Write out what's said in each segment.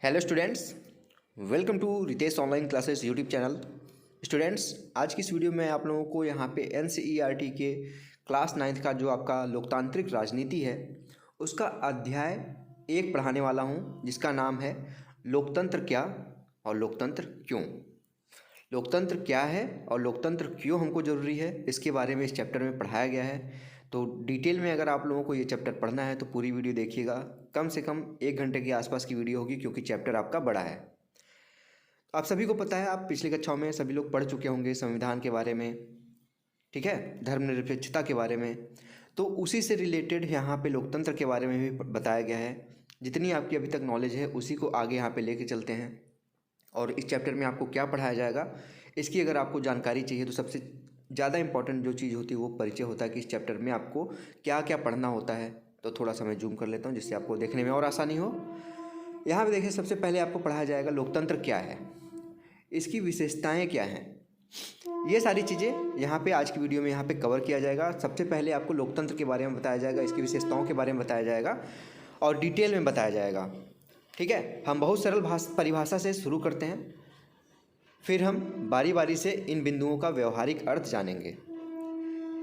Hello students, welcome to Ritesh online classes YouTube channel. Students, आज की इस वीडियो में आप लोगों को यहाँ पे एनसीईआरटी के क्लास 9th का जो आपका लोकतांत्रिक राजनीति है उसका अध्याय 1 पढ़ाने वाला हूँ, जिसका नाम है लोकतंत्र क्या और लोकतंत्र क्यों। लोकतंत्र क्या है और लोकतंत्र क्यों हमको ज़रूरी है, इसके बारे में इस चैप्टर में पढ़ाया गया है। तो डिटेल में अगर आप लोगों को ये चैप्टर पढ़ना है तो पूरी वीडियो देखिएगा। कम से कम 1 घंटे के आसपास की वीडियो होगी, क्योंकि चैप्टर आपका बड़ा है। आप सभी को पता है, आप पिछली कक्षाओं में सभी लोग पढ़ चुके होंगे संविधान के बारे में, ठीक है, धर्मनिरपेक्षता के बारे में। तो उसी से रिलेटेड यहाँ पे लोकतंत्र के बारे में भी बताया गया है। जितनी आपकी अभी तक नॉलेज है उसी को आगे यहाँ पे लेके चलते हैं। और इस चैप्टर में आपको क्या पढ़ाया जाएगा, इसकी अगर आपको जानकारी चाहिए तो सबसे ज़्यादा इंपॉर्टेंट जो चीज़ होती है वो परिचय होता है कि इस चैप्टर में आपको क्या क्या पढ़ना होता है। तो थोड़ा सा मैं जूम कर लेता हूँ जिससे आपको देखने में और आसानी हो। यहाँ पे देखिए, सबसे पहले आपको पढ़ाया जाएगा लोकतंत्र क्या है, इसकी विशेषताएं क्या हैं। ये सारी चीज़ें यहाँ पे आज की वीडियो में यहाँ पे कवर किया जाएगा। सबसे पहले आपको लोकतंत्र के बारे में बताया जाएगा, इसकी विशेषताओं के बारे में बताया जाएगा और डिटेल में बताया जाएगा। ठीक है, हम बहुत सरल परिभाषा से शुरू करते हैं, फिर हम बारी बारी से इन बिंदुओं का व्यवहारिक अर्थ जानेंगे।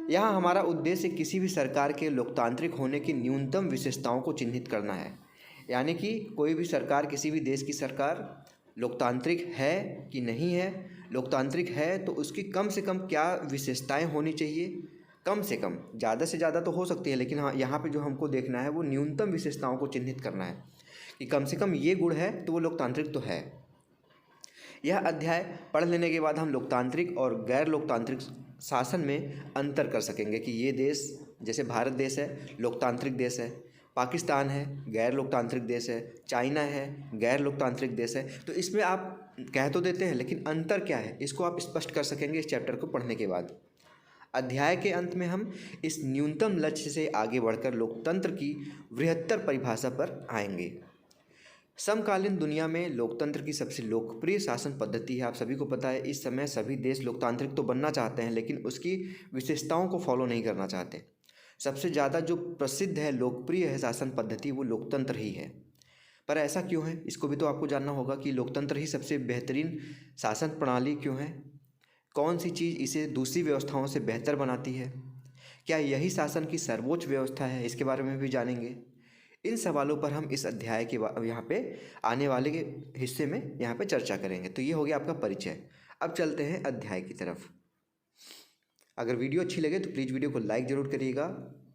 यहाँ हमारा उद्देश्य किसी भी सरकार के लोकतांत्रिक होने की न्यूनतम विशेषताओं को चिन्हित करना है। यानी कि कोई भी सरकार, किसी भी देश की सरकार लोकतांत्रिक है कि नहीं है, लोकतांत्रिक है तो उसकी कम से कम क्या विशेषताएं होनी चाहिए। कम से कम, ज़्यादा से ज़्यादा तो हो सकती है, लेकिन हाँ, यहाँ पे जो हमको देखना है वो न्यूनतम विशेषताओं को चिन्हित करना है कि कम से कम ये गुण है तो वो लोकतांत्रिक तो है। यह अध्याय पढ़ लेने के बाद हम लोकतांत्रिक और गैर लोकतांत्रिक शासन में अंतर कर सकेंगे कि ये देश, जैसे भारत देश है लोकतांत्रिक देश है, पाकिस्तान है गैर लोकतांत्रिक देश है, चाइना है गैर लोकतांत्रिक देश है। तो इसमें आप कह तो देते हैं, लेकिन अंतर क्या है इसको आप स्पष्ट कर सकेंगे इस चैप्टर को पढ़ने के बाद। अध्याय के अंत में हम इस न्यूनतम लक्ष्य से आगे बढ़कर लोकतंत्र की बृहत्तर परिभाषा पर आएंगे। समकालीन दुनिया में लोकतंत्र की सबसे लोकप्रिय शासन पद्धति है। आप सभी को पता है, इस समय सभी देश लोकतांत्रिक तो बनना चाहते हैं, लेकिन उसकी विशेषताओं को फॉलो नहीं करना चाहते। सबसे ज़्यादा जो प्रसिद्ध है, लोकप्रिय है शासन पद्धति, वो लोकतंत्र ही है। पर ऐसा क्यों है, इसको भी तो आपको जानना होगा कि लोकतंत्र ही सबसे बेहतरीन शासन प्रणाली क्यों है। कौन सी चीज़ इसे दूसरी व्यवस्थाओं से बेहतर बनाती है, क्या यही शासन की सर्वोच्च व्यवस्था है, इसके बारे में भी जानेंगे। इन सवालों पर हम इस अध्याय के यहाँ पे आने वाले के हिस्से में यहाँ पे चर्चा करेंगे। तो ये हो गया आपका परिचय। अब चलते हैं अध्याय की तरफ। अगर वीडियो अच्छी लगे तो प्लीज़ वीडियो को लाइक ज़रूर करिएगा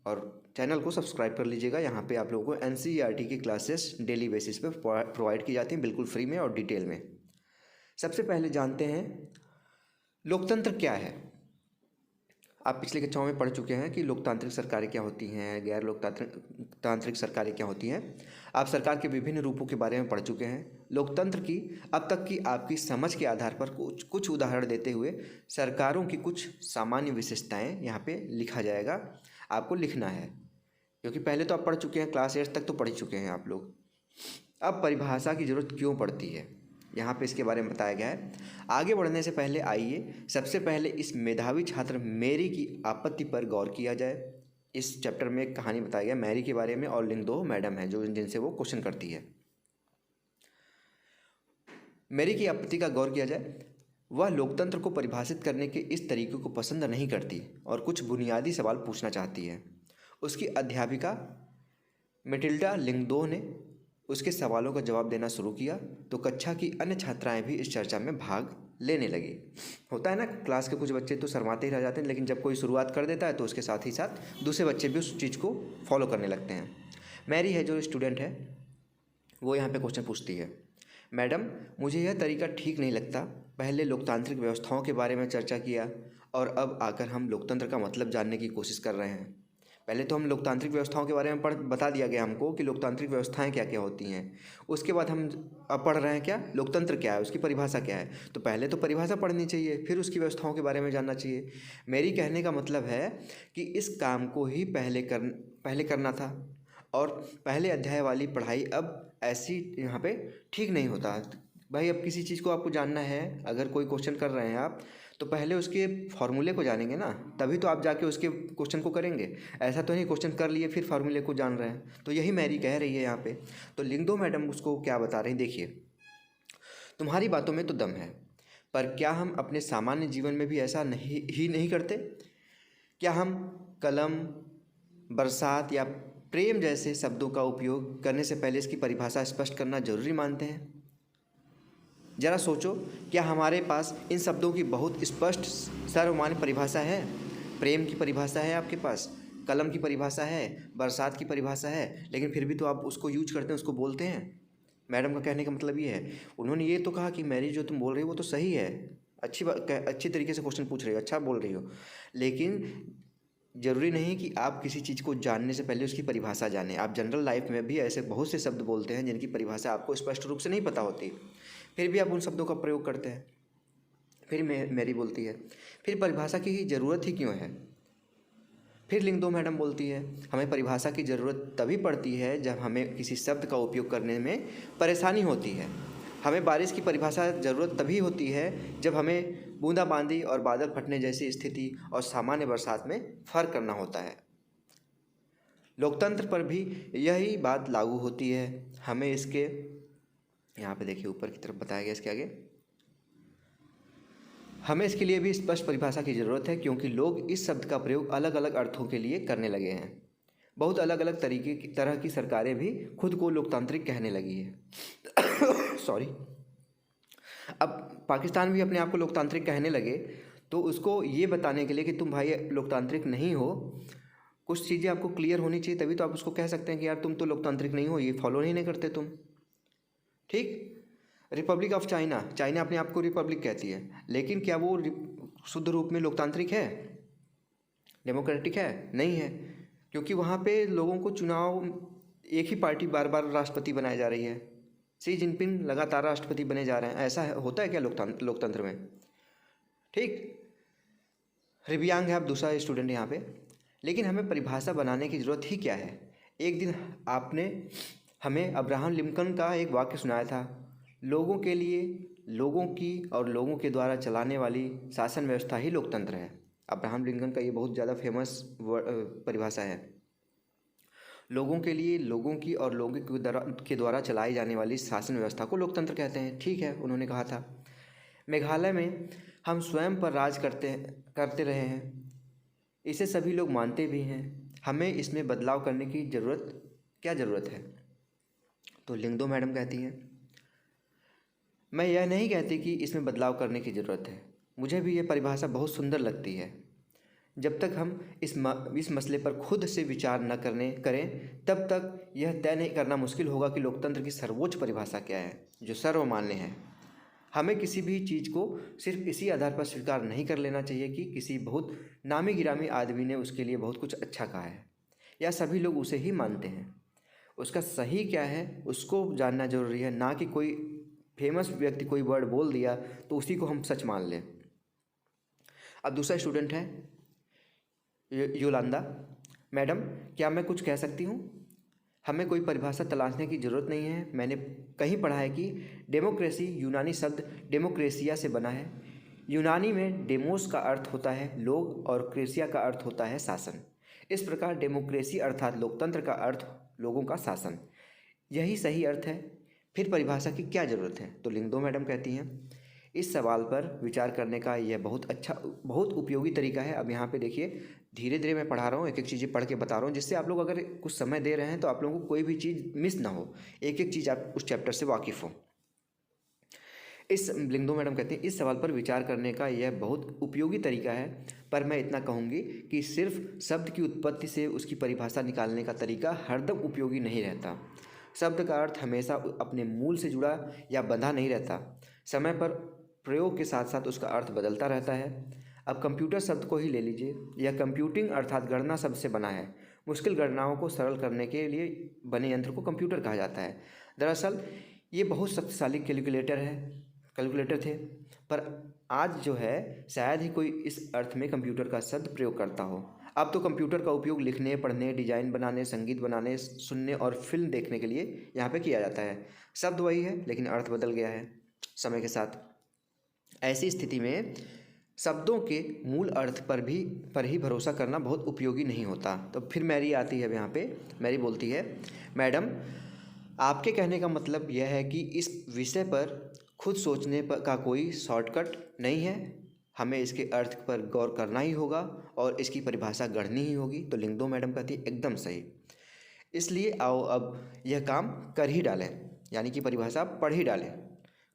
और चैनल को सब्सक्राइब कर लीजिएगा। यहाँ पे आप लोगों को एनसीईआरटी की क्लासेस डेली बेसिस पे प्रोवाइड की जाती हैं, बिल्कुल फ्री में और डिटेल में। सबसे पहले जानते हैं लोकतंत्र क्या है। आप पिछले कक्षाओं में पढ़ चुके हैं कि लोकतांत्रिक सरकारें क्या होती हैं, गैर लोकतांत्रिक सरकारें क्या होती हैं। आप सरकार के विभिन्न रूपों के बारे में पढ़ चुके हैं। लोकतंत्र की अब तक की आपकी समझ के आधार पर कुछ उदाहरण देते हुए सरकारों की कुछ सामान्य विशेषताएं यहाँ पे लिखा जाएगा। आपको लिखना है, क्योंकि पहले तो आप पढ़ चुके हैं, क्लास 8 तक तो पढ़ चुके हैं आप लोग। अब परिभाषा की ज़रूरत क्यों पड़ती है, यहाँ पे इसके बारे में बताया गया है। आगे बढ़ने से पहले आइए सबसे पहले इस मेधावी छात्र मैरी की आपत्ति पर गौर किया जाए। इस चैप्टर में एक कहानी बताया गया मैरी के बारे में, और लिंगदो मैडम है जो जिनसे वो क्वेश्चन करती है। मैरी की आपत्ति का गौर किया जाए। वह लोकतंत्र को परिभाषित करने के इस तरीके को पसंद नहीं करती और कुछ बुनियादी सवाल पूछना चाहती है। उसकी अध्यापिका मेटिल्डा लिंगदो ने उसके सवालों का जवाब देना शुरू किया तो कक्षा की अन्य छात्राएं भी इस चर्चा में भाग लेने लगी। होता है ना, क्लास के कुछ बच्चे तो शर्माते ही रह जाते हैं, लेकिन जब कोई शुरुआत कर देता है तो उसके साथ ही साथ दूसरे बच्चे भी उस चीज़ को फॉलो करने लगते हैं। मैरी है जो स्टूडेंट है, वो यहाँ पे क्वेश्चन पूछती है, मैडम मुझे यह तरीका ठीक नहीं लगता। पहले लोकतांत्रिक व्यवस्थाओं के बारे में चर्चा किया और अब आकर हम लोकतंत्र का मतलब जानने की कोशिश कर रहे हैं। पहले तो हम लोकतांत्रिक व्यवस्थाओं के बारे में बता दिया गया हमको कि लोकतांत्रिक व्यवस्थाएं क्या क्या होती हैं। उसके बाद हम अब पढ़ रहे हैं क्या, लोकतंत्र क्या है, उसकी परिभाषा क्या है। तो पहले तो परिभाषा पढ़नी चाहिए, फिर उसकी व्यवस्थाओं के बारे में जानना चाहिए। मेरी कहने का मतलब है कि इस काम को ही पहले करना था, और पहले अध्याय वाली पढ़ाई अब ऐसी यहाँ पे ठीक नहीं होता। भाई अब किसी चीज़ को आपको जानना है, अगर कोई क्वेश्चन कर रहे हैं आप, तो पहले उसके फॉर्मूले को जानेंगे ना, तभी तो आप जाके उसके क्वेश्चन को करेंगे। ऐसा तो नहीं क्वेश्चन कर लिए फिर फार्मूले को जान रहे हैं। तो यही मैरी कह रही है यहाँ पे। तो लिख दो मैडम उसको क्या बता रही हैं, देखिए। तुम्हारी बातों में तो दम है, पर क्या हम अपने सामान्य जीवन में भी ऐसा नहीं करते? क्या हम कलम, बरसात या प्रेम जैसे शब्दों का उपयोग करने से पहले इसकी परिभाषा स्पष्ट करना जरूरी मानते हैं? जरा सोचो, क्या हमारे पास इन शब्दों की बहुत स्पष्ट सर्वमान्य परिभाषा है? प्रेम की परिभाषा है आपके पास, कलम की परिभाषा है, बरसात की परिभाषा है, लेकिन फिर भी तो आप उसको यूज करते हैं, उसको बोलते हैं। मैडम का कहने का मतलब ये है, उन्होंने ये तो कहा कि मैरी जो तुम बोल रही हो वो तो सही है, अच्छी बात, अच्छी तरीके से क्वेश्चन पूछ रही हो, अच्छा बोल रही हो, लेकिन ज़रूरी नहीं कि आप किसी चीज़ को जानने से पहले उसकी परिभाषा जानें। आप जनरल लाइफ में भी ऐसे बहुत से शब्द बोलते हैं जिनकी परिभाषा आपको स्पष्ट रूप से नहीं पता होती, फिर भी आप उन शब्दों का प्रयोग करते हैं। फिर मैरी बोलती है, फिर परिभाषा की ज़रूरत ही क्यों है? फिर लिंग दो मैडम बोलती है, हमें परिभाषा की ज़रूरत तभी पड़ती है जब हमें किसी शब्द का उपयोग करने में परेशानी होती है। हमें बारिश की परिभाषा ज़रूरत तभी होती है जब हमें बूंदाबांदी और बादल फटने जैसी स्थिति और सामान्य बरसात में फ़र्क करना होता है। लोकतंत्र पर भी यही बात लागू होती है। हमें इसके, यहाँ पे देखिए ऊपर की तरफ बताया गया इसके आगे, हमें इसके लिए भी स्पष्ट परिभाषा की ज़रूरत है, क्योंकि लोग इस शब्द का प्रयोग अलग अलग अर्थों के लिए करने लगे हैं। बहुत अलग अलग तरह की सरकारें भी खुद को लोकतांत्रिक कहने लगी है। सॉरी। अब पाकिस्तान भी अपने आप को लोकतांत्रिक कहने लगे, तो उसको ये बताने के लिए कि तुम भाई लोकतांत्रिक नहीं हो, कुछ चीज़ें आपको क्लियर होनी चाहिए, तभी तो आप उसको कह सकते हैं कि यार तुम तो लोकतांत्रिक नहीं हो, ये फॉलो नहीं करते तुम। ठीक। रिपब्लिक ऑफ चाइना, चाइना अपने आप को रिपब्लिक कहती है, लेकिन क्या वो शुद्ध रूप में लोकतांत्रिक है, डेमोक्रेटिक है? नहीं है, क्योंकि वहाँ पे लोगों को चुनाव, एक ही पार्टी बार बार राष्ट्रपति बनाई जा रही है, शी जिनपिंग लगातार राष्ट्रपति बने जा रहे हैं। ऐसा होता है क्या लोकतंत्र में? ठीक। रिव्यांग है आप दूसरा स्टूडेंट यहाँ पे। लेकिन हमें परिभाषा बनाने की ज़रूरत ही क्या है? एक दिन आपने हमें अब्राहम लिंकन का एक वाक्य सुनाया था, लोगों के लिए, लोगों की और लोगों के द्वारा चलाने वाली शासन व्यवस्था ही लोकतंत्र है। अब्राहम लिंकन का ये बहुत ज़्यादा फेमस परिभाषा है। लोगों के लिए, लोगों की और लोगों के द्वारा चलाई जाने वाली शासन व्यवस्था को लोकतंत्र कहते हैं। ठीक है, उन्होंने कहा था। मेघालय में हम स्वयं पर राज करते रहे हैं, इसे सभी लोग मानते भी हैं। हमें इसमें बदलाव करने की क्या ज़रूरत है? तो लिंगदो मैडम कहती हैं, मैं यह नहीं कहती कि इसमें बदलाव करने की ज़रूरत है, मुझे भी यह परिभाषा बहुत सुंदर लगती है। जब तक हम इस मसले पर खुद से विचार न करें, तब तक यह तय नहीं करना मुश्किल होगा कि लोकतंत्र की सर्वोच्च परिभाषा क्या है, जो सर्वमान्य है। हमें किसी भी चीज़ को सिर्फ इसी आधार पर स्वीकार नहीं कर लेना चाहिए कि किसी बहुत नामी गिरामी आदमी ने उसके लिए बहुत कुछ अच्छा कहा है, या सभी लोग उसे ही मानते हैं। उसका सही क्या है उसको जानना जरूरी है, ना कि कोई फेमस व्यक्ति कोई वर्ड बोल दिया तो उसी को हम सच मान लें। अब दूसरा स्टूडेंट है योलांदा, मैडम क्या मैं कुछ कह सकती हूँ? हमें कोई परिभाषा तलाशने की ज़रूरत नहीं है। मैंने कहीं पढ़ा है कि डेमोक्रेसी यूनानी शब्द डेमोक्रेसिया से बना है। यूनानी में डेमोस का अर्थ होता है लोग और क्रेसिया का अर्थ होता है शासन। इस प्रकार डेमोक्रेसी अर्थात लोकतंत्र का अर्थ लोगों का शासन, यही सही अर्थ है। फिर परिभाषा की क्या ज़रूरत है? तो लिंगदो मैडम कहती हैं, इस सवाल पर विचार करने का यह बहुत उपयोगी तरीका है। अब यहाँ पे देखिए, धीरे धीरे मैं पढ़ा रहा हूँ, एक एक चीज़ें पढ़ के बता रहा हूँ, जिससे आप लोग अगर कुछ समय दे रहे हैं तो आप लोगों को कोई भी चीज़ मिस ना हो, एक एक चीज़ आप उस चैप्टर से वाकिफ़ हो। लिंगदो मैडम कहते हैं, इस सवाल पर विचार करने का यह बहुत उपयोगी तरीका है, पर मैं इतना कहूँगी कि सिर्फ शब्द की उत्पत्ति से उसकी परिभाषा निकालने का तरीका हरदम उपयोगी नहीं रहता। शब्द का अर्थ हमेशा अपने मूल से जुड़ा या बंधा नहीं रहता, समय पर प्रयोग के साथ साथ उसका अर्थ बदलता रहता है। अब कंप्यूटर शब्द को ही ले लीजिए, यह कंप्यूटिंग अर्थात गणना शब्द से बना है। मुश्किल गणनाओं को सरल करने के लिए बने यंत्र को कंप्यूटर कहा जाता है। दरअसल ये बहुत शक्तिशाली कैलकुलेटर थे, पर आज जो है शायद ही कोई इस अर्थ में कंप्यूटर का शब्द प्रयोग करता हो। अब तो कंप्यूटर का उपयोग लिखने, पढ़ने, डिजाइन बनाने, संगीत बनाने, सुनने और फिल्म देखने के लिए यहाँ पे किया जाता है। शब्द वही है लेकिन अर्थ बदल गया है समय के साथ। ऐसी स्थिति में शब्दों के मूल अर्थ पर ही भरोसा करना बहुत उपयोगी नहीं होता। तो फिर मैरी आती है यहाँ पे। मैरी बोलती है, मैडम आपके कहने का मतलब यह है कि इस विषय पर खुद सोचने का कोई शॉर्टकट नहीं है, हमें इसके अर्थ पर गौर करना ही होगा और इसकी परिभाषा गढ़नी ही होगी। तो लिंग दो मैडम कहती है, एकदम सही। इसलिए आओ अब यह काम कर ही डालें, यानी कि परिभाषा पढ़ ही डालें,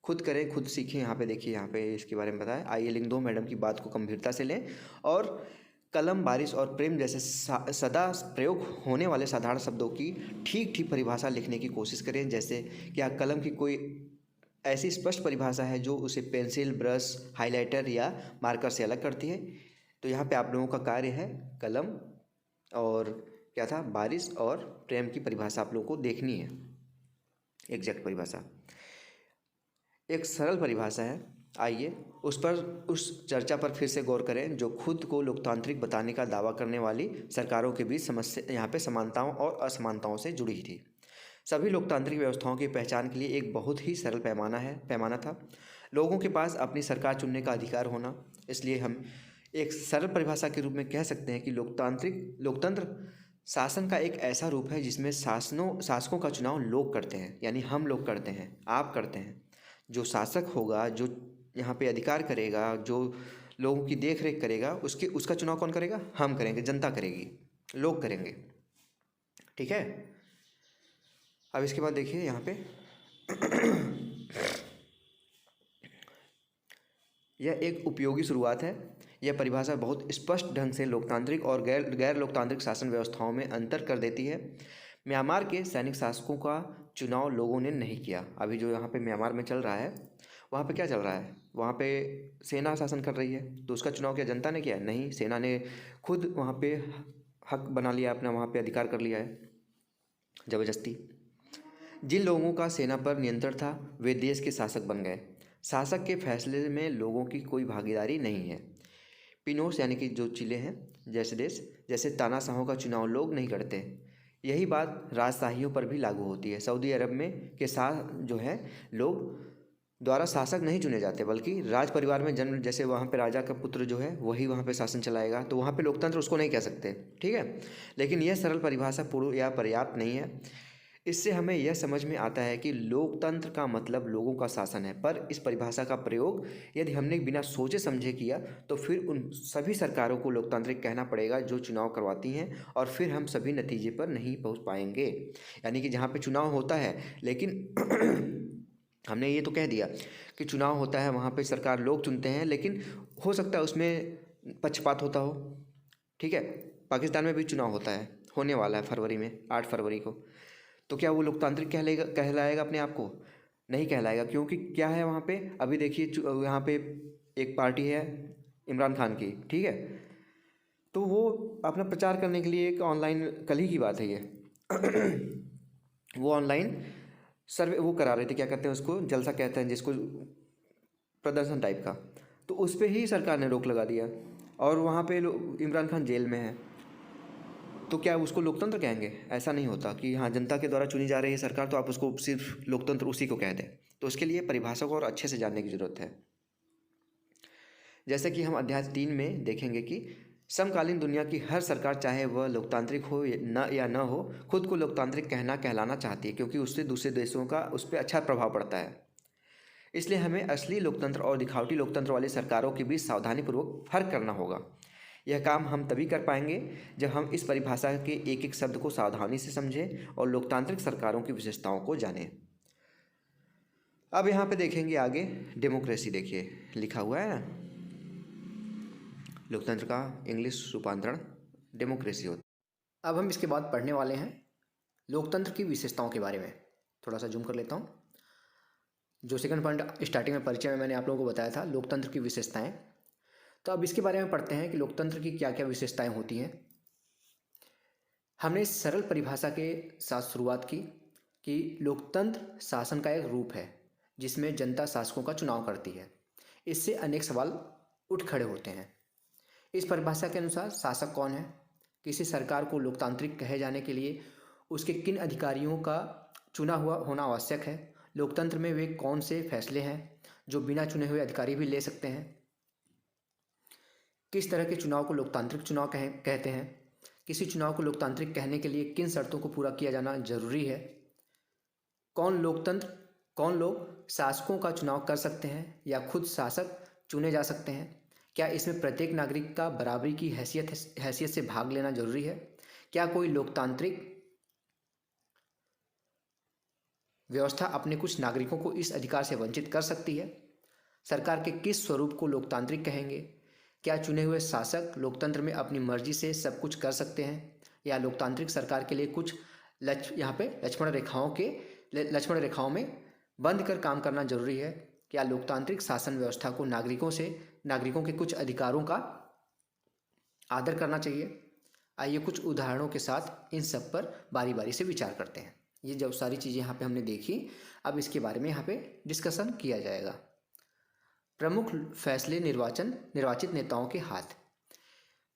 खुद करें, खुद सीखें। यहाँ पे देखिए, यहाँ पे इसके बारे में बताया। आइए लिंग दो मैडम की बात को गंभीरता से लें और कलम, बारिश और प्रेम जैसे सदा प्रयोग होने वाले साधारण शब्दों की ठीक ठीक परिभाषा लिखने की कोशिश करें। जैसे क्या कलम की कोई ऐसी स्पष्ट परिभाषा है जो उसे पेंसिल, ब्रश, हाइलाइटर या मार्कर से अलग करती है? तो यहाँ पे आप लोगों का कार्य है कलम और क्या था, बारिश और प्रेम की परिभाषा आप लोगों को देखनी है, एग्जैक्ट परिभाषा। एक सरल परिभाषा है, आइए उस चर्चा पर फिर से गौर करें जो खुद को लोकतांत्रिक बताने का दावा करने वाली सरकारों के बीच समस्या यहाँ पे समानताओं और असमानताओं से जुड़ी थी। सभी लोकतांत्रिक व्यवस्थाओं की पहचान के लिए एक बहुत ही सरल पैमाना था, लोगों के पास अपनी सरकार चुनने का अधिकार होना। इसलिए हम एक सरल परिभाषा के रूप में कह सकते हैं कि लोकतंत्र शासन का एक ऐसा रूप है जिसमें शासकों का चुनाव लोग करते हैं, यानी हम लोग करते हैं, आप करते हैं। जो शासक होगा, जो यहाँ पे अधिकार करेगा, जो लोगों की देख रेख करेगा, उसका चुनाव कौन करेगा? हम करेंगे, जनता करेगी, लोग करेंगे। ठीक है। अब इसके बाद देखिए यहाँ पे यह एक उपयोगी शुरुआत है। यह परिभाषा बहुत स्पष्ट ढंग से लोकतांत्रिक और गैर लोकतांत्रिक शासन व्यवस्थाओं में अंतर कर देती है। म्यांमार के सैनिक शासकों का चुनाव लोगों ने नहीं किया। अभी जो यहाँ पे म्यांमार में चल रहा है, वहाँ पे क्या चल रहा है? वहाँ पे सेना शासन कर रही है, तो उसका चुनाव क्या जनता ने किया? नहीं, सेना ने खुद वहाँ पे हक बना लिया अपना, वहाँ पे अधिकार कर लिया है ज़बरदस्ती। जिन लोगों का सेना पर नियंत्रण था वे देश के शासक बन गए। शासक के फैसले में लोगों की कोई भागीदारी नहीं है। पिनोस यानी कि जो चिले हैं जैसे देश, जैसे तानाशाहों का चुनाव लोग नहीं करते। यही बात राजशाहियों पर भी लागू होती है। सऊदी अरब में के साथ जो है लोग द्वारा शासक नहीं चुने जाते, बल्कि राज परिवार में जन्म, जैसे वहाँ पे राजा का पुत्र जो है वही वहाँ पे शासन चलाएगा, तो वहाँ पे लोकतंत्र उसको नहीं कह सकते। ठीक है। लेकिन यह सरल परिभाषा पूर्ण या पर्याप्त नहीं है। इससे हमें यह समझ में आता है कि लोकतंत्र का मतलब लोगों का शासन है, पर इस परिभाषा का प्रयोग यदि हमने बिना सोचे समझे किया तो फिर उन सभी सरकारों को लोकतांत्रिक कहना पड़ेगा जो चुनाव करवाती हैं, और फिर हम सभी नतीजे पर नहीं पहुंच पाएंगे। यानी कि जहाँ पे चुनाव होता है, लेकिन हमने ये तो कह दिया कि चुनाव होता है, वहाँ पे सरकार लोग चुनते हैं, लेकिन हो सकता है उसमें पक्षपात होता हो। ठीक है। पाकिस्तान में भी चुनाव होता है, होने वाला है फरवरी में, 8 फरवरी को। तो क्या वो लोकतांत्रिक कहलाएगा अपने आप को? नहीं कहलाएगा, क्योंकि क्या है वहाँ पे? अभी देखिए यहाँ पे एक पार्टी है इमरान खान की, ठीक है, तो वो अपना प्रचार करने के लिए एक ऑनलाइन, कल ही की बात है ये वो ऑनलाइन सर्वे वो करा रहे थे, क्या कहते हैं उसको, जलसा कहते हैं जिसको, प्रदर्शन टाइप का। तो उस पर ही सरकार ने रोक लगा दिया और वहाँ पे इमरान खान जेल में है। तो क्या उसको लोकतंत्र कहेंगे? ऐसा नहीं होता कि हाँ जनता के द्वारा चुनी जा रही है सरकार तो आप उसको सिर्फ लोकतंत्र उसी को कह दें। तो उसके लिए परिभाषा को और अच्छे से जानने की ज़रूरत है। जैसे कि हम अध्याय 3 में देखेंगे कि समकालीन दुनिया की हर सरकार, चाहे वह लोकतांत्रिक हो या न हो, खुद को लोकतांत्रिक कहलाना चाहती है, क्योंकि उससे दूसरे देशों का उस पर अच्छा प्रभाव पड़ता है। इसलिए हमें असली लोकतंत्र और दिखावटी लोकतंत्र वाली सरकारों के बीच सावधानीपूर्वक फर्क करना होगा। यह काम हम तभी कर पाएंगे जब हम इस परिभाषा के एक एक शब्द को सावधानी से समझें और लोकतांत्रिक सरकारों की विशेषताओं को जानें। अब यहाँ पे देखेंगे आगे डेमोक्रेसी, देखिए लिखा हुआ है ना, लोकतंत्र का इंग्लिश रूपांतरण डेमोक्रेसी होता है। अब हम इसके बाद पढ़ने वाले हैं लोकतंत्र की विशेषताओं के बारे में। थोड़ा सा जूम कर लेता हूँ। जो सेकंड पॉइंट स्टार्टिंग में परिचय में मैंने आप लोगों को बताया था, लोकतंत्र की विशेषताएं। तो अब इसके बारे में पढ़ते हैं कि लोकतंत्र की क्या क्या विशेषताएं होती हैं। हमने सरल परिभाषा के साथ शुरुआत की कि लोकतंत्र शासन का एक रूप है जिसमें जनता शासकों का चुनाव करती है। इससे अनेक सवाल उठ खड़े होते हैं। इस परिभाषा के अनुसार शासक कौन है? किसी सरकार को लोकतांत्रिक कहे जाने के लिए उसके किन अधिकारियों का चुना हुआ होना आवश्यक है? लोकतंत्र में वे कौन से फैसले हैं जो बिना चुने हुए अधिकारी भी ले सकते हैं? किस तरह के चुनाव को लोकतांत्रिक चुनाव कहते हैं, किसी चुनाव को लोकतांत्रिक कहने के लिए किन शर्तों को पूरा किया जाना जरूरी है, कौन लोग शासकों का चुनाव कर सकते हैं या खुद शासक चुने जा सकते हैं, क्या इसमें प्रत्येक नागरिक का बराबरी की हैसियत से भाग लेना जरूरी है, क्या कोई लोकतांत्रिक व्यवस्था अपने कुछ नागरिकों को इस अधिकार से वंचित कर सकती है, सरकार के किस स्वरूप को लोकतांत्रिक कहेंगे, क्या चुने हुए शासक लोकतंत्र में अपनी मर्जी से सब कुछ कर सकते हैं या लोकतांत्रिक सरकार के लिए कुछ यहाँ पे लक्ष्मण रेखाओं में बंद कर काम करना जरूरी है, क्या लोकतांत्रिक शासन व्यवस्था को नागरिकों के कुछ अधिकारों का आदर करना चाहिए। आइए कुछ उदाहरणों के साथ इन सब पर बारी बारी से विचार करते हैं। ये जब सारी चीज़ें यहाँ पे हमने देखी, अब इसके बारे में यहाँ पे डिस्कशन किया जाएगा। प्रमुख फैसले निर्वाचित नेताओं के हाथ।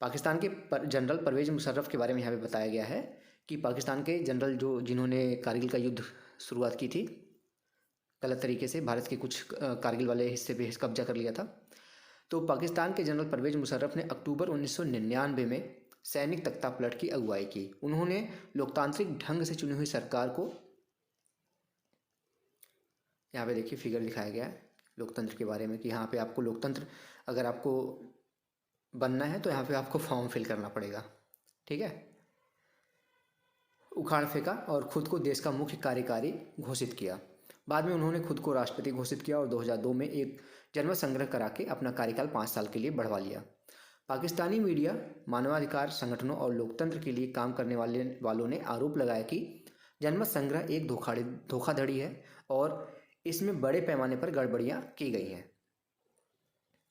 पाकिस्तान के जनरल परवेज मुशर्रफ के बारे में यहाँ पे बताया गया है कि पाकिस्तान के जनरल जिन्होंने कारगिल का युद्ध शुरुआत की थी, गलत तरीके से भारत के कुछ कारगिल वाले हिस्से पे कब्जा कर लिया था, तो पाकिस्तान के जनरल परवेज मुशर्रफ ने अक्टूबर 1999 में सैनिक तख्तापलट की अगुवाई की। उन्होंने लोकतांत्रिक ढंग से चुनी हुई सरकार को, यहाँ पे देखिए फिगर दिखाया गया है लोकतंत्र के बारे में कि यहाँ पे आपको लोकतंत्र अगर आपको बनना है तो यहाँ पे आपको फॉर्म फिल करना पड़ेगा, ठीक है। उखाड़ फेंका और खुद को देश का मुख्य कार्यकारी घोषित किया। बाद में उन्होंने खुद को राष्ट्रपति घोषित किया और 2002 में एक जनमत संग्रह करा के अपना कार्यकाल 5 साल के लिए बढ़वा लिया। पाकिस्तानी मीडिया, मानवाधिकार संगठनों और लोकतंत्र के लिए काम करने वालों ने आरोप लगाया कि जनमत संग्रह एक धोखाधड़ी है और इसमें बड़े पैमाने पर गड़बड़ियां की गई हैं।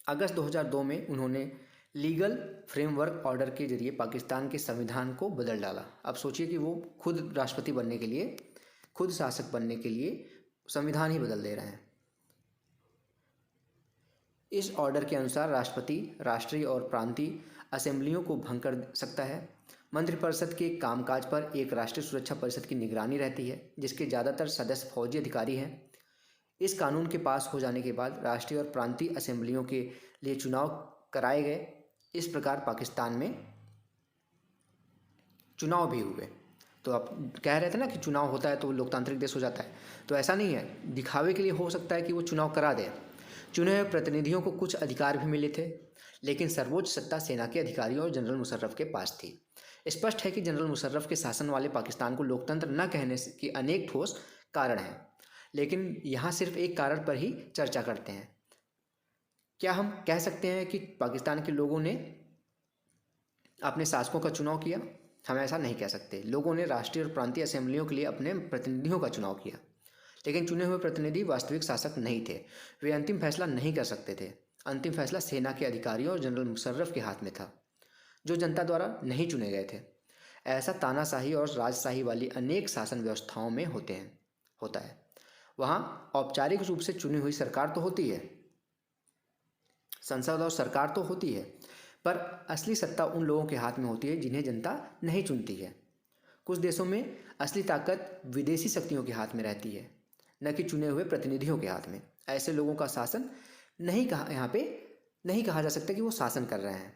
अगस्त 2002 में उन्होंने लीगल फ्रेमवर्क ऑर्डर के जरिए पाकिस्तान के संविधान को बदल डाला। अब सोचिए कि वो खुद राष्ट्रपति बनने के लिए, खुद शासक बनने के लिए संविधान ही बदल दे रहे हैं। इस ऑर्डर के अनुसार राष्ट्रपति राष्ट्रीय और प्रांतीय असेंबलियों को भंग कर सकता है। मंत्रिपरिषद के कामकाज पर एक राष्ट्रीय सुरक्षा परिषद की निगरानी रहती है जिसके ज़्यादातर सदस्य फौजी अधिकारी हैं। इस कानून के पास हो जाने के बाद राष्ट्रीय और प्रांतीय असेंबलियों के लिए चुनाव कराए गए। इस प्रकार पाकिस्तान में चुनाव भी हुए। तो आप कह रहे थे ना कि चुनाव होता है तो लोकतांत्रिक देश हो जाता है, तो ऐसा नहीं है। दिखावे के लिए हो सकता है कि वो चुनाव करा दे। चुने हुए प्रतिनिधियों को कुछ अधिकार भी मिले थे, लेकिन सर्वोच्च सत्ता सेना के अधिकारियों और जनरल मुशर्रफ के पास थी। स्पष्ट है कि जनरल मुशर्रफ के शासन वाले पाकिस्तान को लोकतंत्र न कहने के अनेक ठोस कारण हैं, लेकिन यहाँ सिर्फ एक कारण पर ही चर्चा करते हैं। क्या हम कह सकते हैं कि पाकिस्तान के लोगों ने अपने शासकों का चुनाव किया? हम ऐसा नहीं कह सकते। लोगों ने राष्ट्रीय और प्रांतीय असेंबलियों के लिए अपने प्रतिनिधियों का चुनाव किया, लेकिन चुने हुए प्रतिनिधि वास्तविक शासक नहीं थे। वे अंतिम फैसला नहीं कर सकते थे। अंतिम फैसला सेना के अधिकारियों और जनरल मुशर्रफ के हाथ में था, जो जनता द्वारा नहीं चुने गए थे। ऐसा तानाशाही और राजशाही वाली अनेक शासन व्यवस्थाओं में होता है। वहाँ औपचारिक रूप से चुनी हुई सरकार तो होती है, संसद और सरकार तो होती है, पर असली सत्ता उन लोगों के हाथ में होती है जिन्हें जनता नहीं चुनती है। कुछ देशों में असली ताकत विदेशी शक्तियों के हाथ में रहती है, न कि चुने हुए प्रतिनिधियों के हाथ में। ऐसे लोगों का शासन नहीं कहा जा सकता कि वो शासन कर रहे हैं,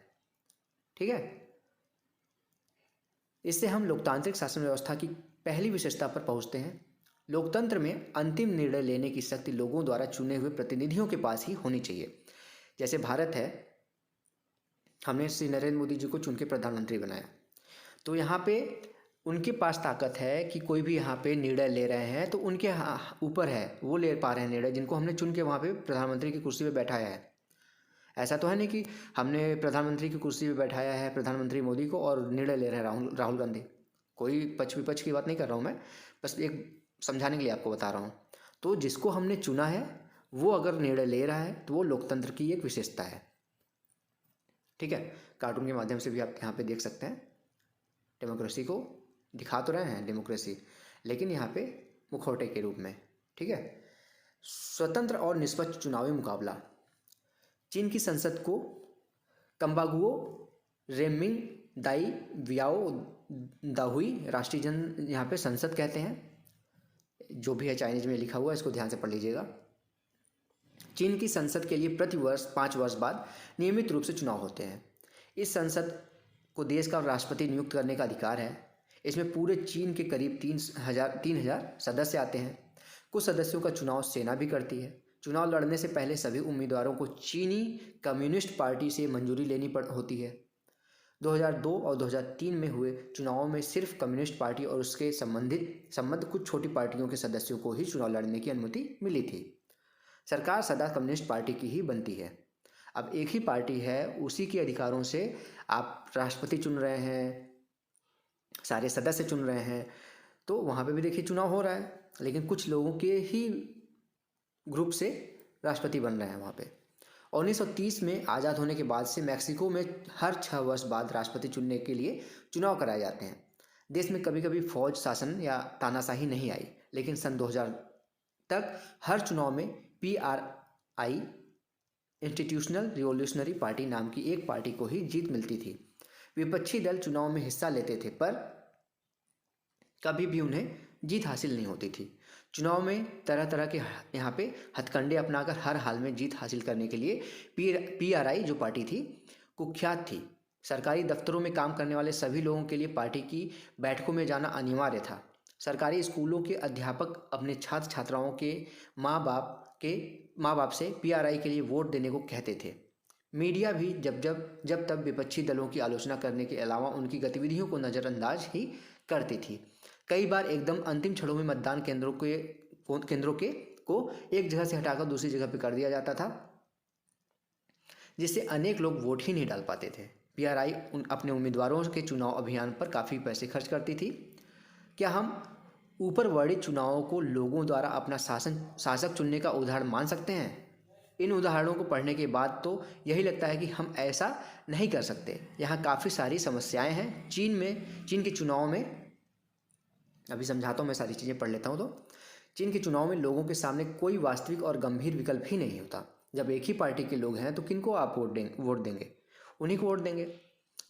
ठीक है। इससे हम लोकतांत्रिक शासन व्यवस्था की पहली विशेषता पर पहुंचते हैं। लोकतंत्र में अंतिम निर्णय लेने की शक्ति लोगों द्वारा चुने हुए प्रतिनिधियों के पास ही होनी चाहिए। जैसे भारत है, हमने श्री नरेंद्र मोदी जी को चुन के प्रधानमंत्री बनाया, तो यहाँ पे उनके पास ताकत है कि कोई भी यहाँ पे निर्णय ले रहे हैं तो उनके ऊपर है, वो ले पा रहे हैं निर्णय, जिनको हमने चुन के वहाँ पे प्रधानमंत्री की कुर्सी पे बैठाया है। ऐसा तो है नहीं कि हमने प्रधानमंत्री की कुर्सी पे बैठाया है प्रधानमंत्री मोदी को और निर्णय ले रहे हैं राहुल गांधी। कोई पक्ष विपक्ष की बात नहीं कर रहा हूँ मैं, बस एक समझाने के लिए आपको बता रहा हूँ। तो जिसको हमने चुना है वो अगर निर्णय ले रहा है तो वो लोकतंत्र की एक विशेषता है, ठीक है। कार्टून के माध्यम से भी आप यहाँ पे देख सकते हैं। डेमोक्रेसी को दिखा तो रहे हैं डेमोक्रेसी, लेकिन यहाँ पे मुखौटे के रूप में, ठीक है। स्वतंत्र और निष्पक्ष चुनावी मुकाबला। चीन की संसद को कंबागुओ रेमिंग दाई वियाओ दाहुई राष्ट्रीय जन यहाँ पे संसद कहते हैं। जो भी है चाइनीज में लिखा हुआ है, इसको ध्यान से पढ़ लीजिएगा। चीन की संसद के लिए प्रति वर्ष 5 वर्ष बाद नियमित रूप से चुनाव होते हैं। इस संसद को देश का राष्ट्रपति नियुक्त करने का अधिकार है। इसमें पूरे चीन के करीब 3,000 सदस्य आते हैं। कुछ सदस्यों का चुनाव सेना भी करती है। चुनाव लड़ने से पहले सभी उम्मीदवारों को चीनी कम्युनिस्ट पार्टी से मंजूरी लेनी होती है। 2002 और 2003 में हुए चुनावों में सिर्फ कम्युनिस्ट पार्टी और उसके संबंध कुछ छोटी पार्टियों के सदस्यों को ही चुनाव लड़ने की अनुमति मिली थी। सरकार सदा कम्युनिस्ट पार्टी की ही बनती है। अब एक ही पार्टी है, उसी के अधिकारों से आप राष्ट्रपति चुन रहे हैं, सारे सदस्य चुन रहे हैं, तो वहाँ पे भी देखिए चुनाव हो रहा है, लेकिन कुछ लोगों के ही ग्रुप से राष्ट्रपति बन रहे हैं वहाँ पे। 1930 में आज़ाद होने के बाद से मैक्सिको में हर 6 वर्ष बाद राष्ट्रपति चुनने के लिए चुनाव कराए जाते हैं। देश में कभी कभी फौज शासन या तानाशाही नहीं आई, लेकिन सन 2000 तक हर चुनाव में PRI इंस्टीट्यूशनल रिवॉल्यूशनरी पार्टी नाम की एक पार्टी को ही जीत मिलती थी। विपक्षी दल चुनाव में हिस्सा लेते थे, पर कभी भी उन्हें जीत हासिल नहीं होती थी। चुनाव में तरह तरह के यहाँ पे हथकंडे अपनाकर हर हाल में जीत हासिल करने के लिए PRI जो पार्टी थी कुख्यात थी। सरकारी दफ्तरों में काम करने वाले सभी लोगों के लिए पार्टी की बैठकों में जाना अनिवार्य था। सरकारी स्कूलों के अध्यापक अपने छात्र छात्राओं के माँ बाप से PRI के लिए वोट देने को कहते थे। मीडिया भी जब तब विपक्षी दलों की आलोचना करने के अलावा उनकी गतिविधियों को नज़रअंदाज ही करती थी। कई बार एकदम अंतिम क्षणों में मतदान केंद्रों को एक जगह से हटाकर दूसरी जगह पर कर दिया जाता था, जिससे अनेक लोग वोट ही नहीं डाल पाते थे। PRI अपने उम्मीदवारों के चुनाव अभियान पर काफ़ी पैसे खर्च करती थी। क्या हम ऊपर वर्णित चुनावों को लोगों द्वारा अपना शासक चुनने का उदाहरण मान सकते हैं? इन उदाहरणों को पढ़ने के बाद तो यही लगता है कि हम ऐसा नहीं कर सकते। यहाँ काफ़ी सारी समस्याएं हैं। चीन के चुनाव में, अभी समझाता हूँ, मैं सारी चीज़ें पढ़ लेता हूँ। तो चीन के चुनाव में लोगों के सामने कोई वास्तविक और गंभीर विकल्प ही नहीं होता। जब एक ही पार्टी के लोग हैं तो किनको आप वोट देंगे? उन्हीं को वोट देंगे।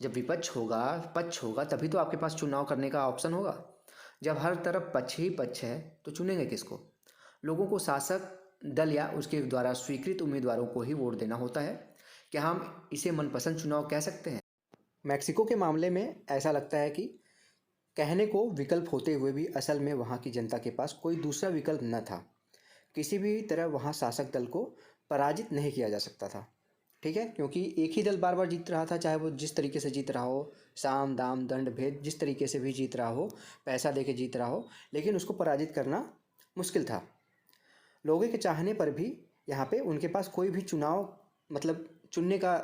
जब पक्ष होगा तभी तो आपके पास चुनाव करने का ऑप्शन होगा। जब हर तरफ पक्ष ही पक्ष है तो चुनेंगे किसको? लोगों को शासक दल या उसके द्वारा स्वीकृत उम्मीदवारों को ही वोट देना होता है। क्या हम इसे मनपसंद चुनाव कह सकते हैं? मैक्सिको के मामले में ऐसा लगता है कि कहने को विकल्प होते हुए भी असल में वहाँ की जनता के पास कोई दूसरा विकल्प न था। किसी भी तरह वहाँ शासक दल को पराजित नहीं किया जा सकता था, ठीक है, क्योंकि एक ही दल बार बार जीत रहा था। चाहे वो जिस तरीके से जीत रहा हो, साम दाम दंड भेद जिस तरीके से भी जीत रहा हो, पैसा दे के जीत रहा हो, लेकिन उसको पराजित करना मुश्किल था। लोगों के चाहने पर भी यहाँ पे उनके पास कोई भी चुनाव चुनने का